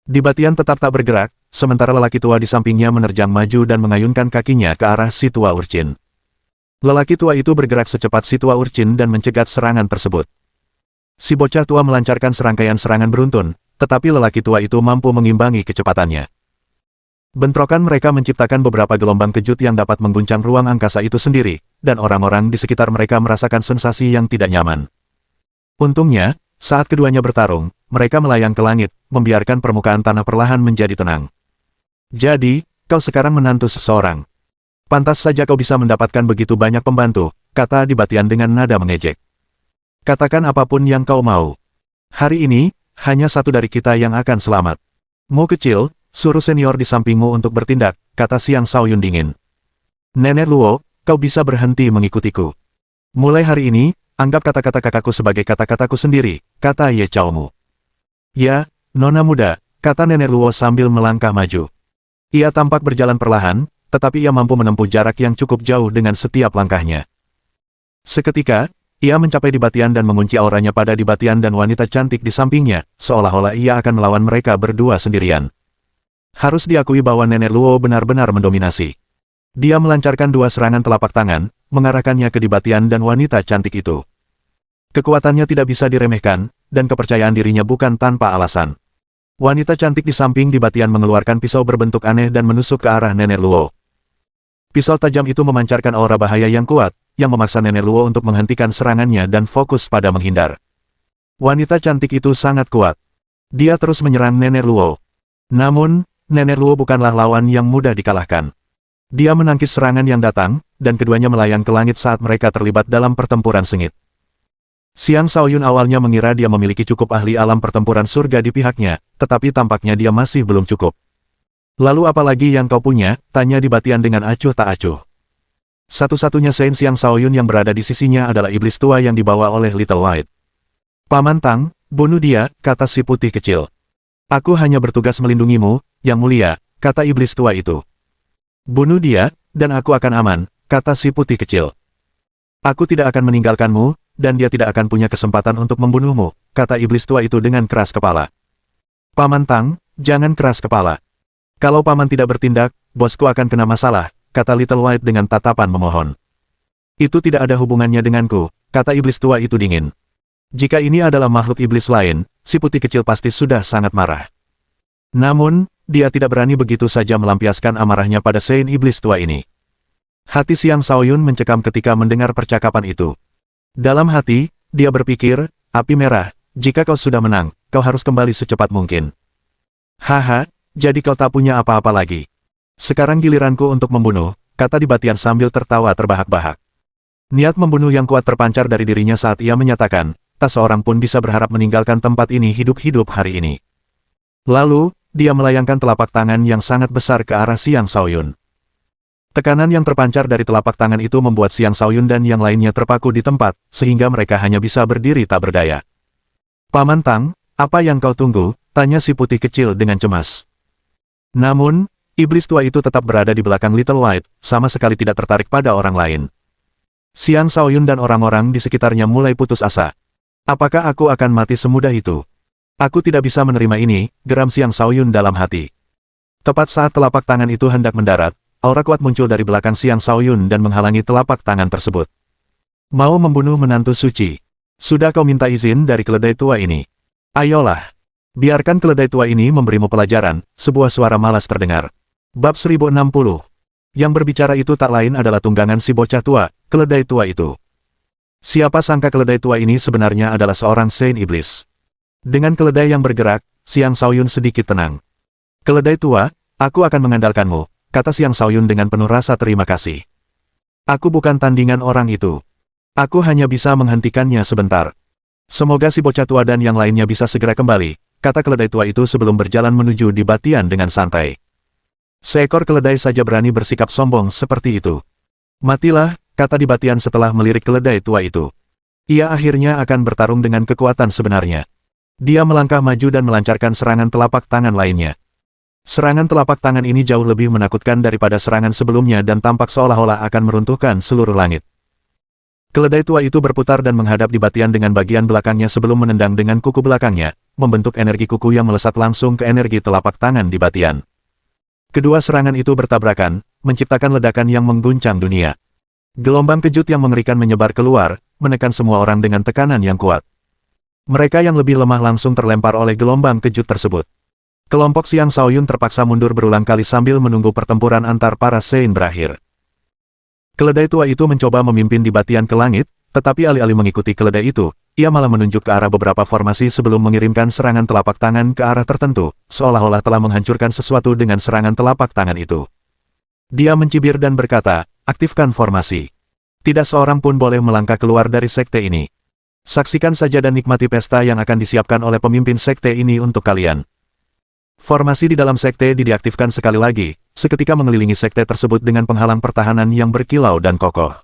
Di Batian tetap tak bergerak, sementara lelaki tua di sampingnya menerjang maju dan mengayunkan kakinya ke arah si tua urchin. Lelaki tua itu bergerak secepat si tua urchin dan mencegat serangan tersebut. Si bocah tua melancarkan serangkaian serangan beruntun, tetapi lelaki tua itu mampu mengimbangi kecepatannya. Bentrokan mereka menciptakan beberapa gelombang kejut yang dapat mengguncang ruang angkasa itu sendiri, dan orang-orang di sekitar mereka merasakan sensasi yang tidak nyaman. Untungnya, saat keduanya bertarung, mereka melayang ke langit, membiarkan permukaan tanah perlahan menjadi tenang. Jadi, kau sekarang menantu seseorang. Pantas saja kau bisa mendapatkan begitu banyak pembantu, kata Di Batian dengan nada mengejek. Katakan apapun yang kau mau. Hari ini, hanya satu dari kita yang akan selamat. Mu kecil, suruh senior di sampingmu untuk bertindak, kata Xiang Shaoyun dingin. Nenek Luo, kau bisa berhenti mengikutiku. Mulai hari ini, anggap kata-kata kakakku sebagai kata-kataku sendiri, kata Ye Chaomu. Ya, nona muda, kata Nenek Luo sambil melangkah maju. Ia tampak berjalan perlahan, tetapi ia mampu menempuh jarak yang cukup jauh dengan setiap langkahnya. Seketika, ia mencapai Di Batian dan mengunci auranya pada Di Batian dan wanita cantik di sampingnya, seolah-olah ia akan melawan mereka berdua sendirian. Harus diakui bahwa Nenek Luo benar-benar mendominasi. Dia melancarkan dua serangan telapak tangan, mengarahkannya ke Di Batian dan wanita cantik itu. Kekuatannya tidak bisa diremehkan, dan kepercayaan dirinya bukan tanpa alasan. Wanita cantik di samping Di Batian mengeluarkan pisau berbentuk aneh dan menusuk ke arah Nenek Luo. Pisau tajam itu memancarkan aura bahaya yang kuat, yang memaksa Nenek Luo untuk menghentikan serangannya dan fokus pada menghindar. Wanita cantik itu sangat kuat. Dia terus menyerang Nenek Luo. Namun, Nenek Luo bukanlah lawan yang mudah dikalahkan. Dia menangkis serangan yang datang, dan keduanya melayang ke langit saat mereka terlibat dalam pertempuran sengit. Xiang Shaoyun awalnya mengira dia memiliki cukup ahli alam pertempuran surga di pihaknya, tetapi tampaknya dia masih belum cukup. Lalu apalagi yang kau punya, tanya Di Batian dengan acuh tak acuh. Satu-satunya Saint Xiang Shaoyun yang berada di sisinya adalah iblis tua yang dibawa oleh Little White. Paman Tang, bunuh dia, kata si putih kecil. Aku hanya bertugas melindungimu, yang mulia, kata iblis tua itu. Bunuh dia, dan aku akan aman, kata si putih kecil. Aku tidak akan meninggalkanmu, dan dia tidak akan punya kesempatan untuk membunuhmu, kata iblis tua itu dengan keras kepala. Paman Tang, jangan keras kepala. Kalau paman tidak bertindak, bosku akan kena masalah, kata Little White dengan tatapan memohon. Itu tidak ada hubungannya denganku, kata iblis tua itu dingin. Jika ini adalah makhluk iblis lain, si putih kecil pasti sudah sangat marah. Namun, dia tidak berani begitu saja melampiaskan amarahnya pada Saint iblis tua ini. Hati Xiang Shaoyun mencekam ketika mendengar percakapan itu. Dalam hati, dia berpikir, api merah, jika kau sudah menang, kau harus kembali secepat mungkin. Haha, jadi kau tak punya apa-apa lagi. Sekarang giliranku untuk membunuh, kata Di Batian sambil tertawa terbahak-bahak. Niat membunuh yang kuat terpancar dari dirinya saat ia menyatakan, tak seorang pun bisa berharap meninggalkan tempat ini hidup-hidup hari ini. Lalu, dia melayangkan telapak tangan yang sangat besar ke arah Xiang Shaoyun. Tekanan yang terpancar dari telapak tangan itu membuat Xiang Shaoyun dan yang lainnya terpaku di tempat, sehingga mereka hanya bisa berdiri tak berdaya. Paman Tang, apa yang kau tunggu? Tanya si putih kecil dengan cemas. Namun, iblis tua itu tetap berada di belakang Little White, sama sekali tidak tertarik pada orang lain. Xiang Shaoyun dan orang-orang di sekitarnya mulai putus asa. Apakah aku akan mati semudah itu? Aku tidak bisa menerima ini, geram Xiang Shaoyun dalam hati. Tepat saat telapak tangan itu hendak mendarat, aura kuat muncul dari belakang Xiang Shaoyun dan menghalangi telapak tangan tersebut. Mau membunuh menantu suci? Sudah kau minta izin dari keledai tua ini? Ayolah. Biarkan keledai tua ini memberimu pelajaran, sebuah suara malas terdengar. Bab 1060. Yang berbicara itu tak lain adalah tunggangan si bocah tua, keledai tua itu. Siapa sangka keledai tua ini sebenarnya adalah seorang Saint Iblis. Dengan keledai yang bergerak, Xiang Shaoyun sedikit tenang. Keledai tua, aku akan mengandalkanmu, kata Xiang Shaoyun dengan penuh rasa terima kasih. Aku bukan tandingan orang itu. Aku hanya bisa menghentikannya sebentar. Semoga si bocah tua dan yang lainnya bisa segera kembali, kata keledai tua itu sebelum berjalan menuju di Batian dengan santai. Seekor keledai saja berani bersikap sombong seperti itu. Matilah, kata di Batian setelah melirik keledai tua itu. Ia akhirnya akan bertarung dengan kekuatan sebenarnya. Dia melangkah maju dan melancarkan serangan telapak tangan lainnya. Serangan telapak tangan ini jauh lebih menakutkan daripada serangan sebelumnya dan tampak seolah-olah akan meruntuhkan seluruh langit. Keledai tua itu berputar dan menghadap di Batian dengan bagian belakangnya sebelum menendang dengan kuku belakangnya, membentuk energi kuku yang melesat langsung ke energi telapak tangan di Batian. Kedua serangan itu bertabrakan, menciptakan ledakan yang mengguncang dunia. Gelombang kejut yang mengerikan menyebar keluar, menekan semua orang dengan tekanan yang kuat. Mereka yang lebih lemah langsung terlempar oleh gelombang kejut tersebut. Kelompok Xiang Shaoyun terpaksa mundur berulang kali sambil menunggu pertempuran antar para Sein berakhir. Keledai tua itu mencoba memimpin di Batian ke langit, tetapi alih-alih mengikuti keledai itu, ia malah menunjuk ke arah beberapa formasi sebelum mengirimkan serangan telapak tangan ke arah tertentu, seolah-olah telah menghancurkan sesuatu dengan serangan telapak tangan itu. Dia mencibir dan berkata, aktifkan formasi. Tidak seorang pun boleh melangkah keluar dari sekte ini. Saksikan saja dan nikmati pesta yang akan disiapkan oleh pemimpin sekte ini untuk kalian. Formasi di dalam sekte diaktifkan sekali lagi, seketika mengelilingi sekte tersebut dengan penghalang pertahanan yang berkilau dan kokoh.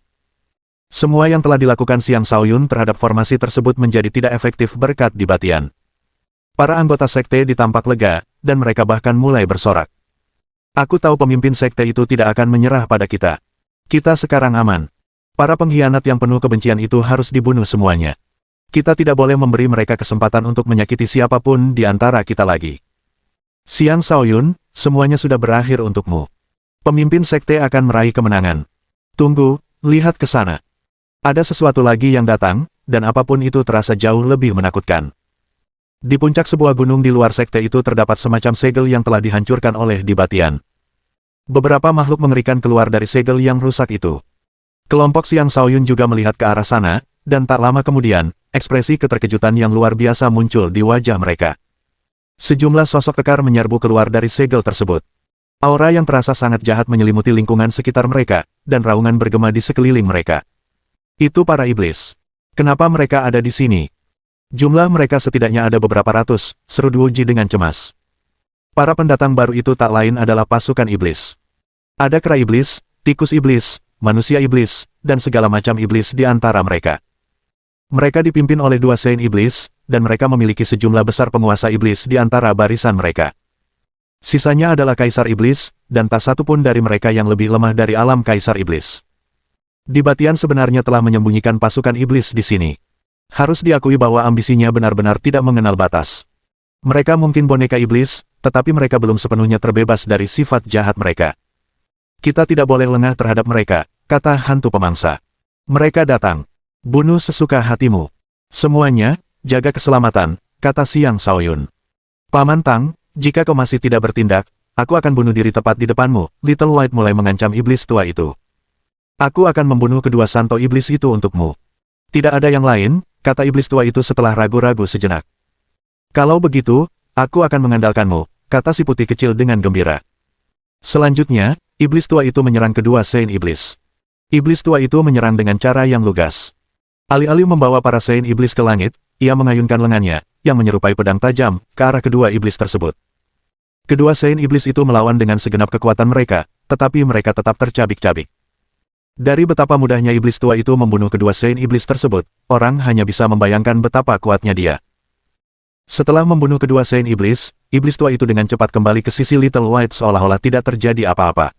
Semua yang telah dilakukan Xiang Shaoyun terhadap formasi tersebut menjadi tidak efektif berkat di Batian. Para anggota sekte ditampak lega, dan mereka bahkan mulai bersorak. Aku tahu pemimpin sekte itu tidak akan menyerah pada kita. Kita sekarang aman. Para pengkhianat yang penuh kebencian itu harus dibunuh semuanya. Kita tidak boleh memberi mereka kesempatan untuk menyakiti siapapun di antara kita lagi. Xiang Shaoyun, semuanya sudah berakhir untukmu. Pemimpin sekte akan meraih kemenangan. Tunggu, lihat ke sana. Ada sesuatu lagi yang datang, dan apapun itu terasa jauh lebih menakutkan. Di puncak sebuah gunung di luar sekte itu terdapat semacam segel yang telah dihancurkan oleh di Batian. Beberapa makhluk mengerikan keluar dari segel yang rusak itu. Kelompok Xiang Shaoyun juga melihat ke arah sana, dan tak lama kemudian, ekspresi keterkejutan yang luar biasa muncul di wajah mereka. Sejumlah sosok kekar menyerbu keluar dari segel tersebut. Aura yang terasa sangat jahat menyelimuti lingkungan sekitar mereka, dan raungan bergema di sekeliling mereka. Itu para iblis. Kenapa mereka ada di sini? Jumlah mereka setidaknya ada beberapa ratus, seru Duoji dengan cemas. Para pendatang baru itu tak lain adalah pasukan iblis. Ada kera iblis, tikus iblis, manusia iblis, dan segala macam iblis di antara mereka. Mereka dipimpin oleh dua Sein iblis, dan mereka memiliki sejumlah besar penguasa iblis di antara barisan mereka. Sisanya adalah kaisar iblis, dan tak satu pun dari mereka yang lebih lemah dari alam kaisar iblis. Di Batian sebenarnya telah menyembunyikan pasukan iblis di sini. Harus diakui bahwa ambisinya benar-benar tidak mengenal batas. Mereka mungkin boneka iblis, tetapi mereka belum sepenuhnya terbebas dari sifat jahat mereka. Kita tidak boleh lengah terhadap mereka, kata hantu pemangsa. Mereka datang. Bunuh sesuka hatimu. Semuanya, jaga keselamatan, kata Xiang Shaoyun. Paman Tang, jika kau masih tidak bertindak, aku akan bunuh diri tepat di depanmu, Little White mulai mengancam iblis tua itu. Aku akan membunuh kedua santo iblis itu untukmu. Tidak ada yang lain, kata iblis tua itu setelah ragu-ragu sejenak. Kalau begitu, aku akan mengandalkanmu, kata si putih kecil dengan gembira. Selanjutnya, iblis tua itu menyerang kedua Sein iblis. Iblis tua itu menyerang dengan cara yang lugas. Alih-alih membawa para Sein iblis ke langit, ia mengayunkan lengannya, yang menyerupai pedang tajam, ke arah kedua iblis tersebut. Kedua Sein iblis itu melawan dengan segenap kekuatan mereka, tetapi mereka tetap tercabik-cabik. Dari betapa mudahnya iblis tua itu membunuh kedua Sein iblis tersebut, orang hanya bisa membayangkan betapa kuatnya dia. Setelah membunuh kedua Sein iblis tua itu dengan cepat kembali ke sisi Little White seolah-olah tidak terjadi apa-apa.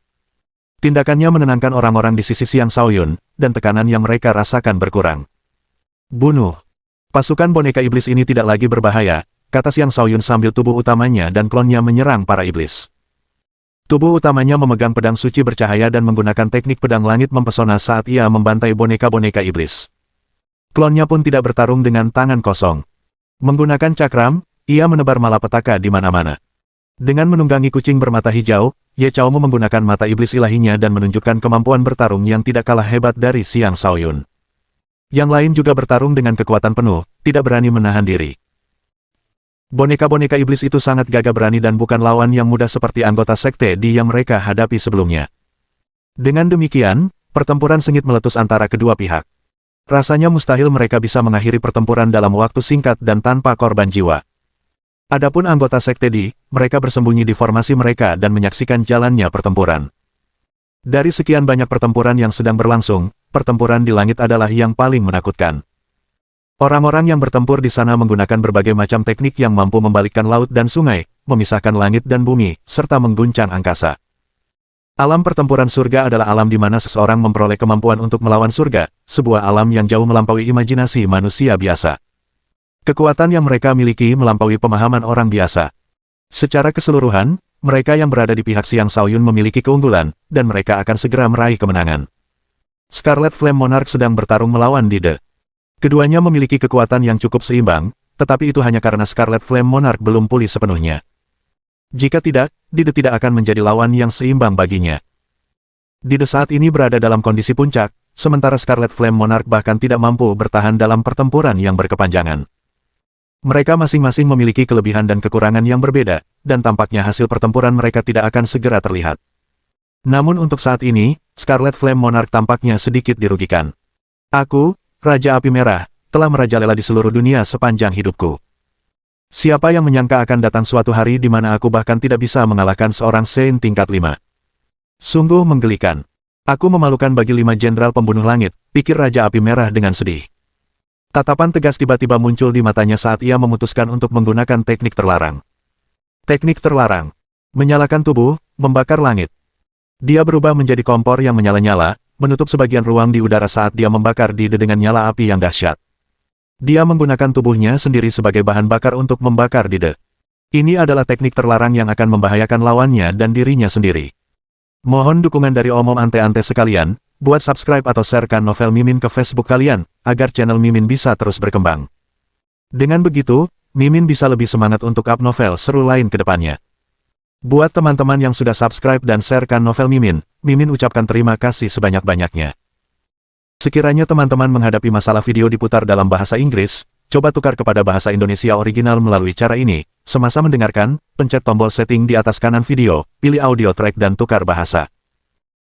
Tindakannya menenangkan orang-orang di sisi Xiang Shaoyun, dan tekanan yang mereka rasakan berkurang. Bunuh. Pasukan boneka iblis ini tidak lagi berbahaya, kata Xiang Shaoyun sambil tubuh utamanya dan klonnya menyerang para iblis. Tubuh utamanya memegang pedang suci bercahaya dan menggunakan teknik pedang langit mempesona saat ia membantai boneka-boneka iblis. Klonnya pun tidak bertarung dengan tangan kosong. Menggunakan cakram, ia menebar malapetaka di mana-mana. Dengan menunggangi kucing bermata hijau, Ye Chaomu menggunakan mata iblis ilahinya dan menunjukkan kemampuan bertarung yang tidak kalah hebat dari Xiang Shaoyun. Yang lain juga bertarung dengan kekuatan penuh, tidak berani menahan diri. Boneka-boneka iblis itu sangat gagah berani dan bukan lawan yang mudah seperti anggota sekte di yang mereka hadapi sebelumnya. Dengan demikian, pertempuran sengit meletus antara kedua pihak. Rasanya mustahil mereka bisa mengakhiri pertempuran dalam waktu singkat dan tanpa korban jiwa. Adapun anggota sekte di, mereka bersembunyi di formasi mereka dan menyaksikan jalannya pertempuran. Dari sekian banyak pertempuran yang sedang berlangsung, pertempuran di langit adalah yang paling menakutkan. Orang-orang yang bertempur di sana menggunakan berbagai macam teknik yang mampu membalikkan laut dan sungai, memisahkan langit dan bumi, serta mengguncang angkasa. Alam pertempuran surga adalah alam di mana seseorang memperoleh kemampuan untuk melawan surga, sebuah alam yang jauh melampaui imajinasi manusia biasa. Kekuatan yang mereka miliki melampaui pemahaman orang biasa. Secara keseluruhan, mereka yang berada di pihak Xiang Shaoyun memiliki keunggulan, dan mereka akan segera meraih kemenangan. Scarlet Flame Monarch sedang bertarung melawan Dide. Keduanya memiliki kekuatan yang cukup seimbang, tetapi itu hanya karena Scarlet Flame Monarch belum pulih sepenuhnya. Jika tidak, Dide tidak akan menjadi lawan yang seimbang baginya. Dide saat ini berada dalam kondisi puncak, sementara Scarlet Flame Monarch bahkan tidak mampu bertahan dalam pertempuran yang berkepanjangan. Mereka masing-masing memiliki kelebihan dan kekurangan yang berbeda, dan tampaknya hasil pertempuran mereka tidak akan segera terlihat. Namun untuk saat ini, Scarlet Flame Monarch tampaknya sedikit dirugikan. Aku, Raja Api Merah, telah merajalela di seluruh dunia sepanjang hidupku. Siapa yang menyangka akan datang suatu hari di mana aku bahkan tidak bisa mengalahkan seorang Saint tingkat 5. Sungguh menggelikan. Aku memalukan bagi 5 jenderal pembunuh langit, pikir Raja Api Merah dengan sedih. Tatapan tegas tiba-tiba muncul di matanya saat ia memutuskan untuk menggunakan teknik terlarang. Teknik terlarang. Menyalakan tubuh, membakar langit. Dia berubah menjadi kompor yang menyala-nyala, menutup sebagian ruang di udara saat dia membakar Dide dengan nyala api yang dahsyat. Dia menggunakan tubuhnya sendiri sebagai bahan bakar untuk membakar Dide. Ini adalah teknik terlarang yang akan membahayakan lawannya dan dirinya sendiri. Mohon dukungan dari omom ante-ante sekalian, buat subscribe atau sharekan novel Mimin ke Facebook kalian, agar channel Mimin bisa terus berkembang. Dengan begitu, Mimin bisa lebih semangat untuk up novel seru lain ke depannya. Buat teman-teman yang sudah subscribe dan sharekan novel Mimin, Mimin ucapkan terima kasih sebanyak-banyaknya. Sekiranya teman-teman menghadapi masalah video diputar dalam bahasa Inggris, coba tukar kepada bahasa Indonesia original melalui cara ini. Semasa mendengarkan, pencet tombol setting di atas kanan video, pilih audio track dan tukar bahasa.